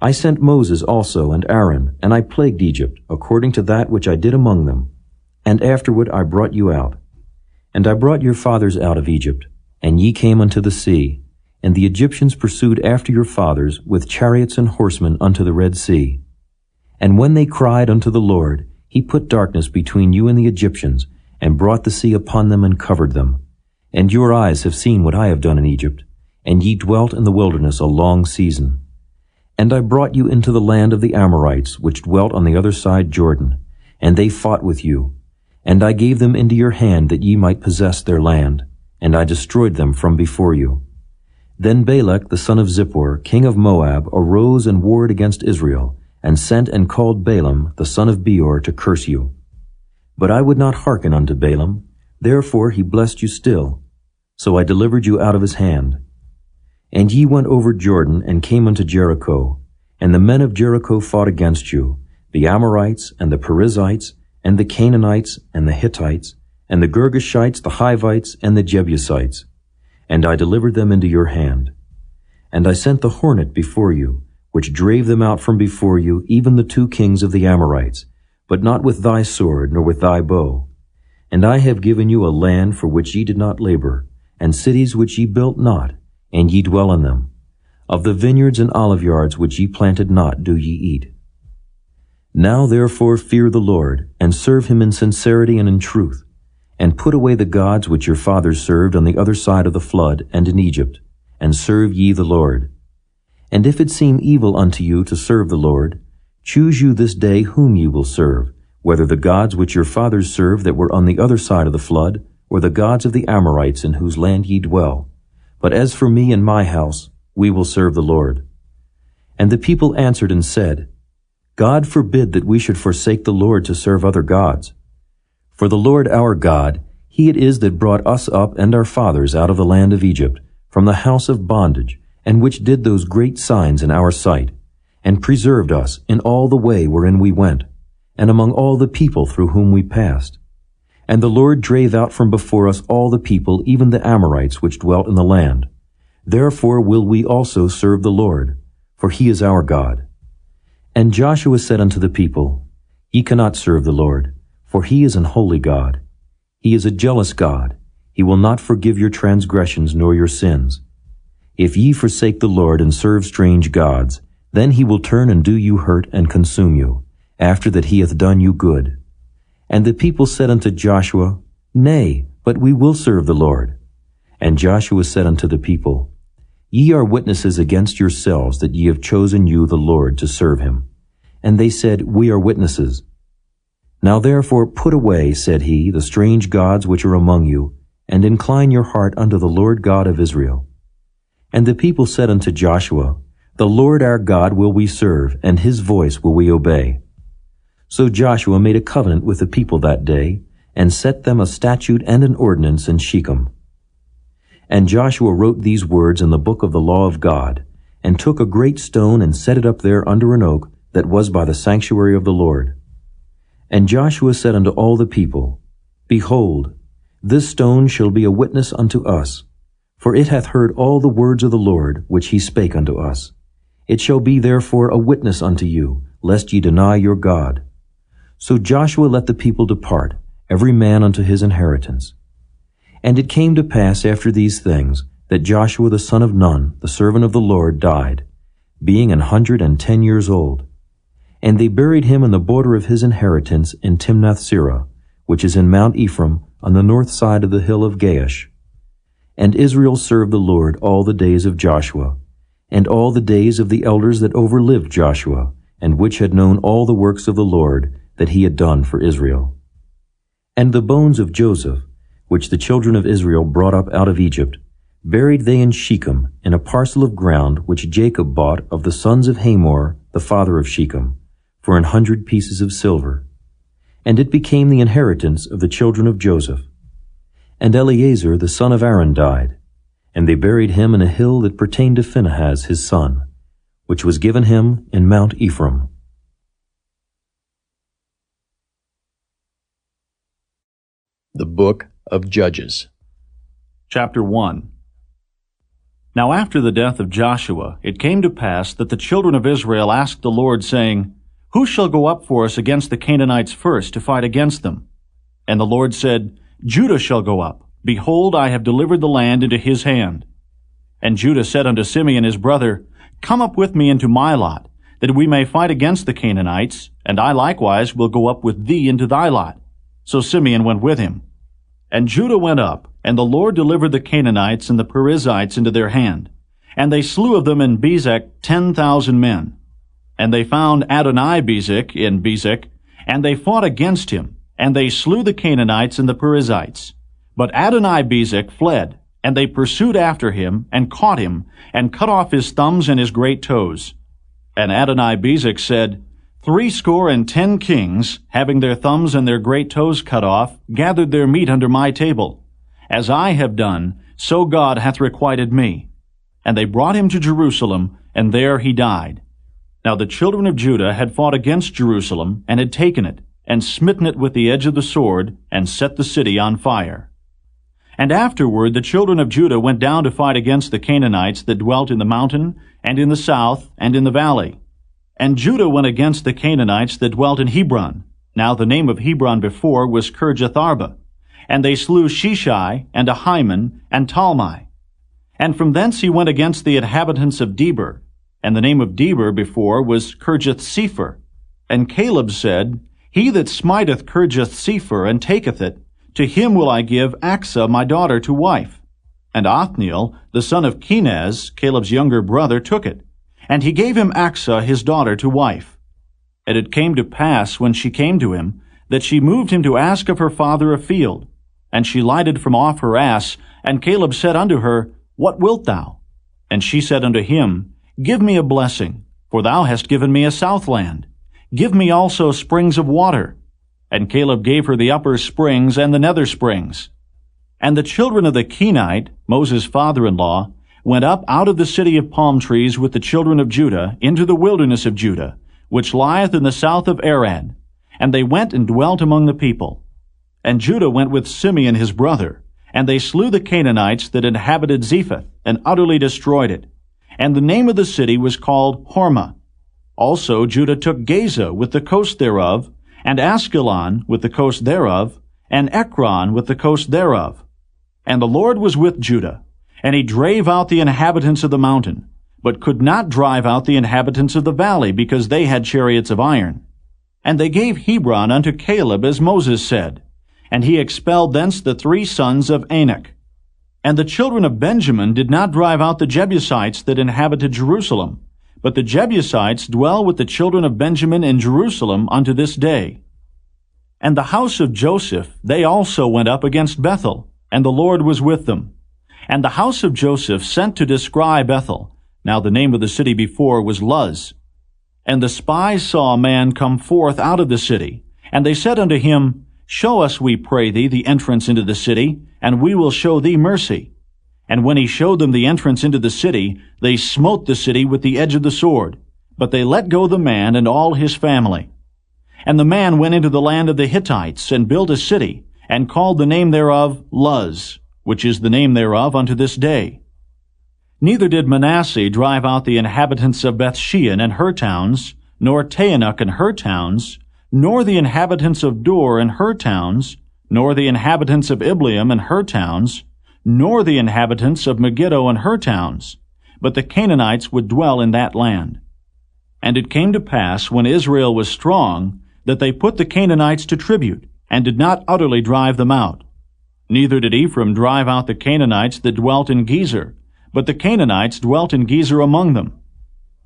I sent Moses also and Aaron, and I plagued Egypt, according to that which I did among them. And afterward I brought you out. And I brought your fathers out of Egypt, and ye came unto the sea. And the Egyptians pursued after your fathers with chariots and horsemen unto the Red Sea. And when they cried unto the Lord, he put darkness between you and the Egyptians, and brought the sea upon them and covered them. And your eyes have seen what I have done in Egypt, and ye dwelt in the wilderness a long season. And I brought you into the land of the Amorites, which dwelt on the other side Jordan, and they fought with you. And I gave them into your hand that ye might possess their land, and I destroyed them from before you. Then Balak the son of Zippor, king of Moab, arose and warred against Israel, and sent and called Balaam the son of Beor to curse you. But I would not hearken unto Balaam, therefore he blessed you still. So I delivered you out of his hand. And ye went over Jordan, and came unto Jericho. And the men of Jericho fought against you, the Amorites, and the Perizzites, and the Canaanites, and the Hittites, and the Girgashites, the Hivites, and the Jebusites. And I delivered them into your hand. And I sent the hornet before you, which drave them out from before you, even the 2 kings of the Amorites, but not with thy sword, nor with thy bow. And I have given you a land for which ye did not labor, and cities which ye built not, and ye dwell in them. Of the vineyards and oliveyards which ye planted not do ye eat. Now therefore fear the Lord, and serve him in sincerity and in truth, and put away the gods which your fathers served on the other side of the flood and in Egypt, and serve ye the Lord. And if it seem evil unto you to serve the Lord, choose you this day whom ye will serve, whether the gods which your fathers served that were on the other side of the flood, or the gods of the Amorites in whose land ye dwell. But as for me and my house, we will serve the Lord. And the people answered and said, God forbid that we should forsake the Lord to serve other gods. For the Lord our God, he it is that brought us up and our fathers out of the land of Egypt, from the house of bondage, and which did those great signs in our sight, and preserved us in all the way wherein we went, and among all the people through whom we passed. And the Lord drave out from before us all the people, even the Amorites which dwelt in the land. Therefore will we also serve the Lord, for he is our God. And Joshua said unto the people, Ye cannot serve the Lord, for he is an holy God. He is a jealous God. He will not forgive your transgressions nor your sins. If ye forsake the Lord and serve strange gods, then he will turn and do you hurt and consume you, after that he hath done you good. And the people said unto Joshua, Nay, but we will serve the Lord. And Joshua said unto the people, Ye are witnesses against yourselves that ye have chosen you the Lord to serve him. And they said, We are witnesses. Now therefore put away, said he, the strange gods which are among you, and incline your heart unto the Lord God of Israel. And the people said unto Joshua, The Lord our God will we serve, and his voice will we obey. So Joshua made a covenant with the people that day, and set them a statute and an ordinance in Shechem. And Joshua wrote these words in the book of the law of God, and took a great stone and set it up there under an oak that was by the sanctuary of the Lord. And Joshua said unto all the people, Behold, this stone shall be a witness unto us, for it hath heard all the words of the Lord which he spake unto us. It shall be therefore a witness unto you, lest ye deny your God. So Joshua let the people depart, every man unto his inheritance. And it came to pass after these things, that Joshua the son of Nun, the servant of the Lord, died, being 110 years old. And they buried him in the border of his inheritance in Timnath-serah, which is in Mount Ephraim, on the north side of the hill of Gaash. And Israel served the Lord all the days of Joshua, and all the days of the elders that overlived Joshua, and which had known all the works of the Lord that he had done for Israel. And the bones of Joseph, which the children of Israel brought up out of Egypt, buried they in Shechem, in a parcel of ground which Jacob bought of the sons of Hamor, the father of Shechem, for 100 pieces of silver. And it became the inheritance of the children of Joseph. And Eleazar the son of Aaron died, and they buried him in a hill that pertained to Phinehas his son, which was given him in Mount Ephraim.
The Book of Judges.
Chapter 1. Now after the death of Joshua, it came to pass that the children of Israel asked the Lord, saying, Who shall go up for us against the Canaanites first to fight against them? And the Lord said, Judah shall go up. Behold, I have delivered the land into his hand. And Judah said unto Simeon his brother, Come up with me into my lot, that we may fight against the Canaanites, and I likewise will go up with thee into thy lot. So Simeon went with him. And Judah went up, and the Lord delivered the Canaanites and the Perizzites into their hand. And they slew of them in Bezek 10,000 men. And they found Adoni-Bezek in Bezek, and they fought against him, and they slew the Canaanites and the Perizzites. But Adoni-Bezek fled, and they pursued after him, and caught him, and cut off his thumbs and his great toes. And Adoni-Bezek said, 70 kings, having their thumbs and their great toes cut off, gathered their meat under my table. As I have done, so God hath requited me. And they brought him to Jerusalem, and there he died. Now the children of Judah had fought against Jerusalem, and had taken it, and smitten it with the edge of the sword, and set the city on fire. And afterward the children of Judah went down to fight against the Canaanites that dwelt in the mountain, and in the south, and in the valley. And Judah went against the Canaanites that dwelt in Hebron. Now the name of Hebron before was Kirjatharba. And they slew Sheshai, and Ahiman, and Talmai. And from thence he went against the inhabitants of Debir. And the name of Debir before was Kirjath-sepher. And Caleb said, He that smiteth Kirjath-sepher, and taketh it, to him will I give Achsah my daughter to wife. And Othniel, the son of Kenaz, Caleb's younger brother, took it. And he gave him Achsah his daughter to wife. And it came to pass, when she came to him, that she moved him to ask of her father a field. And she lighted from off her ass, and Caleb said unto her, What wilt thou? And she said unto him, Give me a blessing, for thou hast given me a southland. Give me also springs of water. And Caleb gave her the upper springs and the nether springs. And the children of the Kenite, Moses' father-in-law, went up out of the city of palm trees with the children of Judah into the wilderness of Judah, which lieth in the south of Arad. And they went and dwelt among the people. And Judah went with Simeon his brother, and they slew the Canaanites that inhabited Zephath, and utterly destroyed it. And the name of the city was called Hormah. Also Judah took Gaza with the coast thereof, and Askelon with the coast thereof, and Ekron with the coast thereof. And the Lord was with Judah, and he drave out the inhabitants of the mountain, but could not drive out the inhabitants of the valley, because they had chariots of iron. And they gave Hebron unto Caleb, as Moses said, and he expelled thence the 3 sons of Anak. And the children of Benjamin did not drive out the Jebusites that inhabited Jerusalem, but the Jebusites dwell with the children of Benjamin in Jerusalem unto this day. And the house of Joseph, they also went up against Bethel, and the Lord was with them. And the house of Joseph sent to descry Bethel, Now the name of the city before was Luz. And the spies saw a man come forth out of the city, and they said unto him, Show us, we pray thee, the entrance into the city, and we will show thee mercy. And when he showed them the entrance into the city, they smote the city with the edge of the sword. But they let go the man and all his family. And the man went into the land of the Hittites, and built a city, and called the name thereof Luz, which is the name thereof unto this day. Neither did Manasseh drive out the inhabitants of Bethshean and her towns, nor Taanach and her towns, nor the inhabitants of Dor and her towns, nor the inhabitants of Ibleam and her towns, nor the inhabitants of Megiddo and her towns, but the Canaanites would dwell in that land. And it came to pass, when Israel was strong, that they put the Canaanites to tribute, and did not utterly drive them out. Neither did Ephraim drive out the Canaanites that dwelt in Gezer, but the Canaanites dwelt in Gezer among them.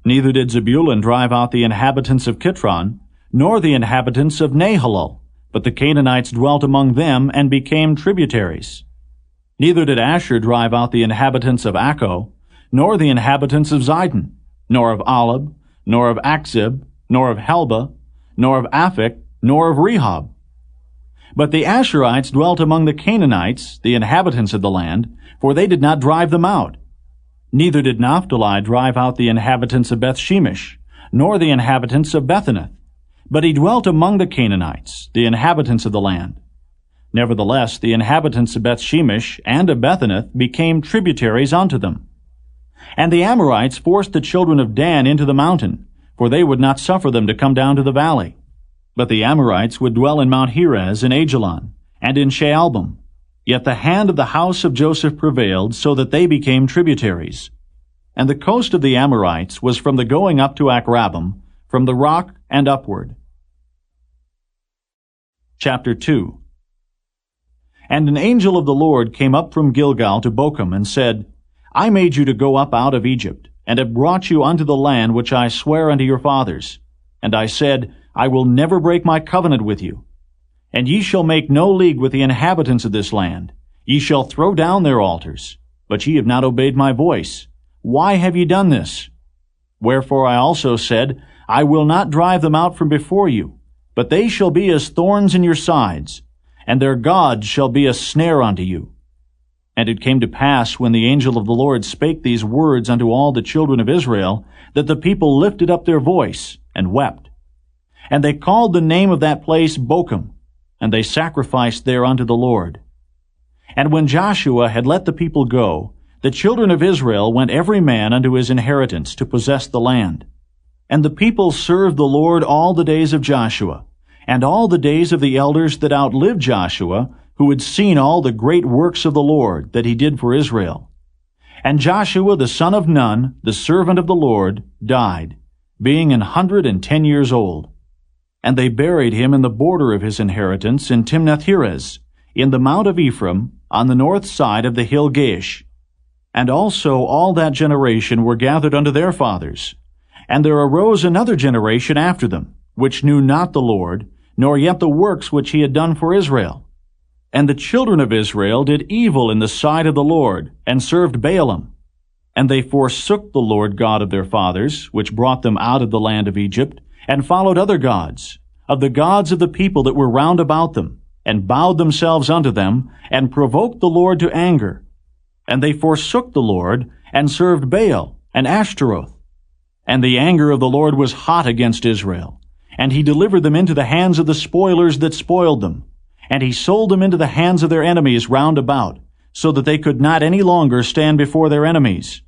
Neither did Zebulun drive out the inhabitants of Kitron, nor the inhabitants of Nahalol, but the Canaanites dwelt among them, and became tributaries. Neither did Asher drive out the inhabitants of Acco, nor the inhabitants of Zidon, nor of Alab, nor of Achzib, nor of Helba, nor of Aphek, nor of Rehob. But the Asherites dwelt among the Canaanites, the inhabitants of the land, for they did not drive them out. Neither did Naphtali drive out the inhabitants of Bethshemesh, nor the inhabitants of Bethanath, but he dwelt among the Canaanites, the inhabitants of the land. Nevertheless, the inhabitants of Bethshemesh and of Bethanath became tributaries unto them. And the Amorites forced the children of Dan into the mountain, for they would not suffer them to come down to the valley. But the Amorites would dwell in Mount Heres and Ajalon, and in Shaalbim. Yet the hand of the house of Joseph prevailed, so that they became tributaries. And the coast of the Amorites was from the going up to Akrabim, from the rock and upward. Chapter 2. And an angel of the Lord came up from Gilgal to Bochum, and said, I made you to go up out of Egypt, and have brought you unto the land which I sware unto your fathers. And I said, I will never break my covenant with you. And ye shall make no league with the inhabitants of this land. Ye shall throw down their altars. But ye have not obeyed my voice. Why have ye done this? Wherefore I also said, I will not drive them out from before you, but they shall be as thorns in your sides, and their gods shall be a snare unto you. And it came to pass, when the angel of the Lord spake these words unto all the children of Israel, that the people lifted up their voice, and wept. And they called the name of that place Bochum, and they sacrificed there unto the Lord. And when Joshua had let the people go, the children of Israel went every man unto his inheritance to possess the land. And the people served the Lord all the days of Joshua, and all the days of the elders that outlived Joshua, who had seen all the great works of the Lord that he did for Israel. And Joshua the son of Nun, the servant of the Lord, died, being 110 years old. And they buried him in the border of his inheritance in Timnath-Heres, in the mount of Ephraim, on the north side of the hill Gaish. And also all that generation were gathered unto their fathers. And there arose another generation after them, which knew not the Lord, nor yet the works which he had done for Israel. And the children of Israel did evil in the sight of the Lord, and served Baalim. And they forsook the Lord God of their fathers, which brought them out of the land of Egypt, and followed other gods, of the gods of the people that were round about them, and bowed themselves unto them, and provoked the Lord to anger. And they forsook the Lord, and served Baal and Ashtaroth. And the anger of the Lord was hot against Israel, and he delivered them into the hands of the spoilers that spoiled them. And he sold them into the hands of their enemies round about, so that they could not any longer stand before their enemies.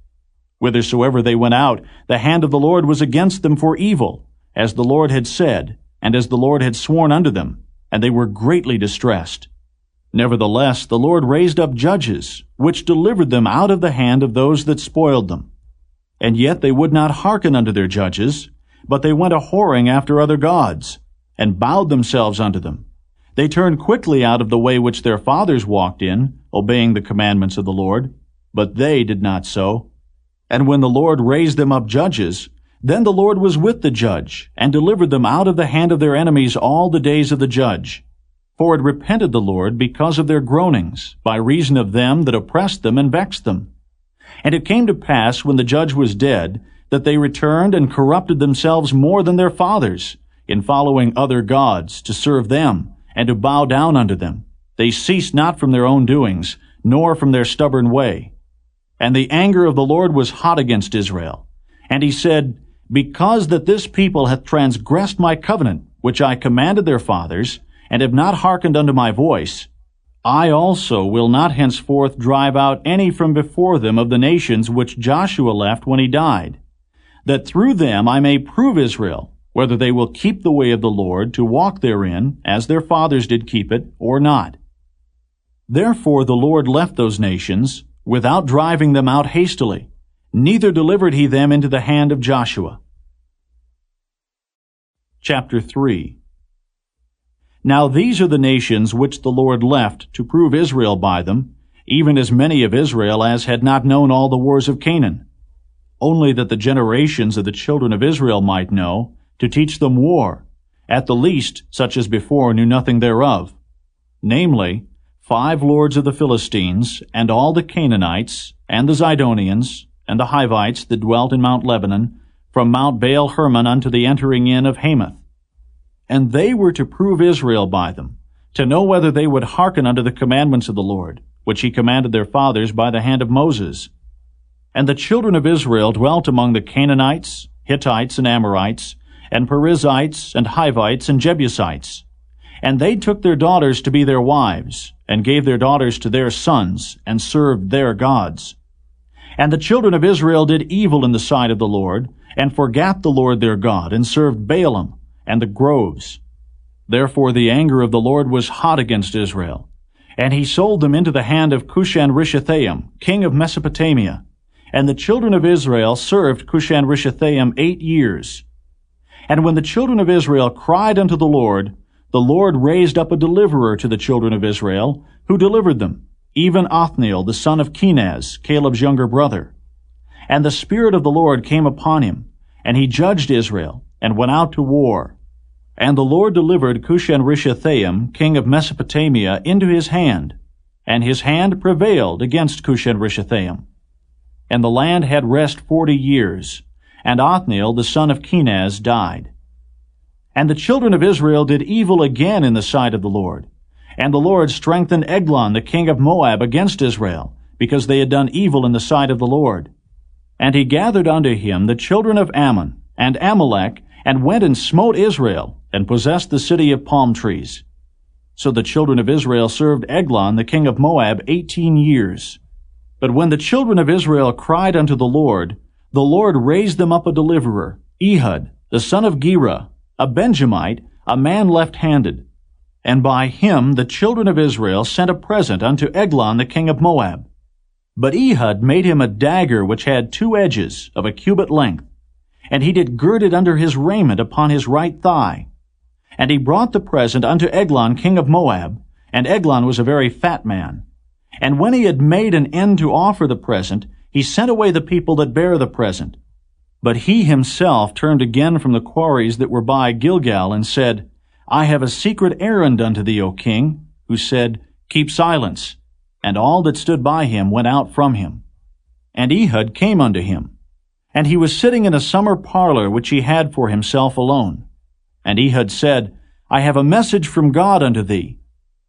Whithersoever they went out, the hand of the Lord was against them for evil, as the Lord had said, and as the Lord had sworn unto them, and they were greatly distressed. Nevertheless, the Lord raised up judges, which delivered them out of the hand of those that spoiled them. And yet they would not hearken unto their judges, but they went a-whoring after other gods, and bowed themselves unto them. They turned quickly out of the way which their fathers walked in, obeying the commandments of the Lord, but they did not so. And when the Lord raised them up judges, then the Lord was with the judge, and delivered them out of the hand of their enemies all the days of the judge. For it repented the Lord because of their groanings, by reason of them that oppressed them and vexed them. And it came to pass, when the judge was dead, that they returned and corrupted themselves more than their fathers, in following other gods, to serve them, and to bow down unto them. They ceased not from their own doings, nor from their stubborn way. And the anger of the Lord was hot against Israel. And he said, Because that this people hath transgressed my covenant, which I commanded their fathers, and have not hearkened unto my voice, I also will not henceforth drive out any from before them of the nations which Joshua left when he died, that through them I may prove Israel, whether they will keep the way of the Lord to walk therein, as their fathers did keep it, or not. Therefore the Lord left those nations, without driving them out hastily, neither delivered he them into the hand of Joshua. Chapter 3. Now these are the nations which the Lord left to prove Israel by them, even as many of Israel as had not known all the wars of Canaan, only that the generations of the children of Israel might know, to teach them war, at the least such as before knew nothing thereof, namely, 5 lords of the Philistines, and all the Canaanites, and the Zidonians, and the Hivites that dwelt in Mount Lebanon, from Mount Baal Hermon unto the entering in of Hamath. And they were to prove Israel by them, to know whether they would hearken unto the commandments of the Lord, which he commanded their fathers by the hand of Moses. And the children of Israel dwelt among the Canaanites, Hittites, and Amorites, and Perizzites, and Hivites, and Jebusites. And they took their daughters to be their wives, and gave their daughters to their sons, and served their gods. And the children of Israel did evil in the sight of the Lord, and forgat the Lord their God, and served Baalim, and the groves. Therefore the anger of the Lord was hot against Israel, and he sold them into the hand of Cushan-Rishathaim, king of Mesopotamia. And the children of Israel served Cushan-Rishathaim 8 years. And when the children of Israel cried unto the Lord raised up a deliverer to the children of Israel, who delivered them, even Othniel the son of Kenaz, Caleb's younger brother. And the Spirit of the Lord came upon him, and he judged Israel, and went out to war. And the Lord delivered Cushan-Rishathaim, king of Mesopotamia, into his hand, and his hand prevailed against Cushan-Rishathaim. And the land had rest 40 years, and Othniel the son of Kenaz died. And the children of Israel did evil again in the sight of the Lord. And the Lord strengthened Eglon the king of Moab against Israel, because they had done evil in the sight of the Lord. And he gathered unto him the children of Ammon and Amalek, and went and smote Israel, and possessed the city of palm trees. So the children of Israel served Eglon the king of Moab 18 years. But when the children of Israel cried unto the Lord raised them up a deliverer, Ehud, the son of Gera, a Benjamite, a man left-handed. And by him the children of Israel sent a present unto Eglon the king of Moab. But Ehud made him a dagger which had 2 edges, of a cubit length, and he did gird it under his raiment upon his right thigh. And he brought the present unto Eglon king of Moab, and Eglon was a very fat man. And when he had made an end to offer the present, he sent away the people that bare the present. But he himself turned again from the quarries that were by Gilgal, and said, I have a secret errand unto thee, O king, who said, Keep silence. And all that stood by him went out from him. And Ehud came unto him. And he was sitting in a summer parlor which he had for himself alone. And Ehud said, I have a message from God unto thee.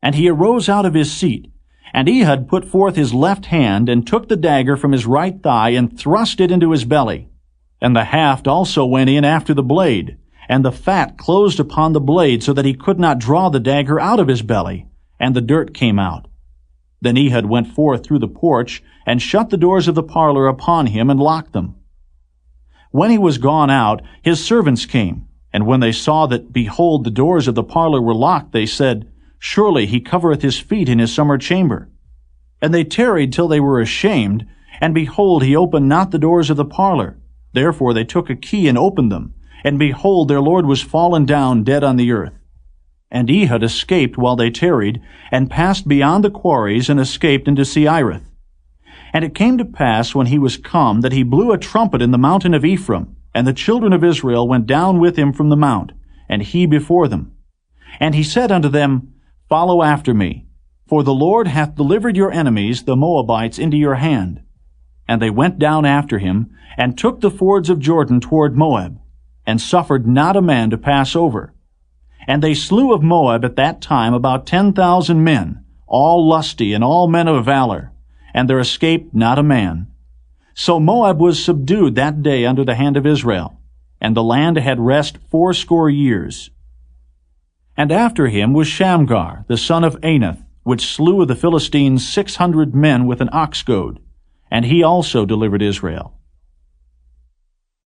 And he arose out of his seat. And Ehud put forth his left hand, and took the dagger from his right thigh, and thrust it into his belly. And the haft also went in after the blade, and the fat closed upon the blade, so that he could not draw the dagger out of his belly, and the dirt came out. Then Ehud went forth through the porch, and shut the doors of the parlor upon him, and locked them. When he was gone out, his servants came, and when they saw that, behold, the doors of the parlor were locked, they said, Surely he covereth his feet in his summer chamber. And they tarried till they were ashamed, and behold, he opened not the doors of the parlor. Therefore they took a key and opened them, and behold, their lord was fallen down dead on the earth. And Ehud escaped while they tarried, and passed beyond the quarries, and escaped into Seirith. And it came to pass, when he was come, that he blew a trumpet in the mountain of Ephraim, and the children of Israel went down with him from the mount, and he before them. And he said unto them, Follow after me, for the Lord hath delivered your enemies, the Moabites, into your hand. And they went down after him, and took the fords of Jordan toward Moab, and suffered not a man to pass over. And they slew of Moab at that time about 10,000 men, all lusty and all men of valor, and there escaped not a man. So Moab was subdued that day under the hand of Israel, and the land had rest 80 years. And after him was Shamgar, the son of Anath, which slew of the Philistines 600 men with an ox goad, and he also delivered Israel.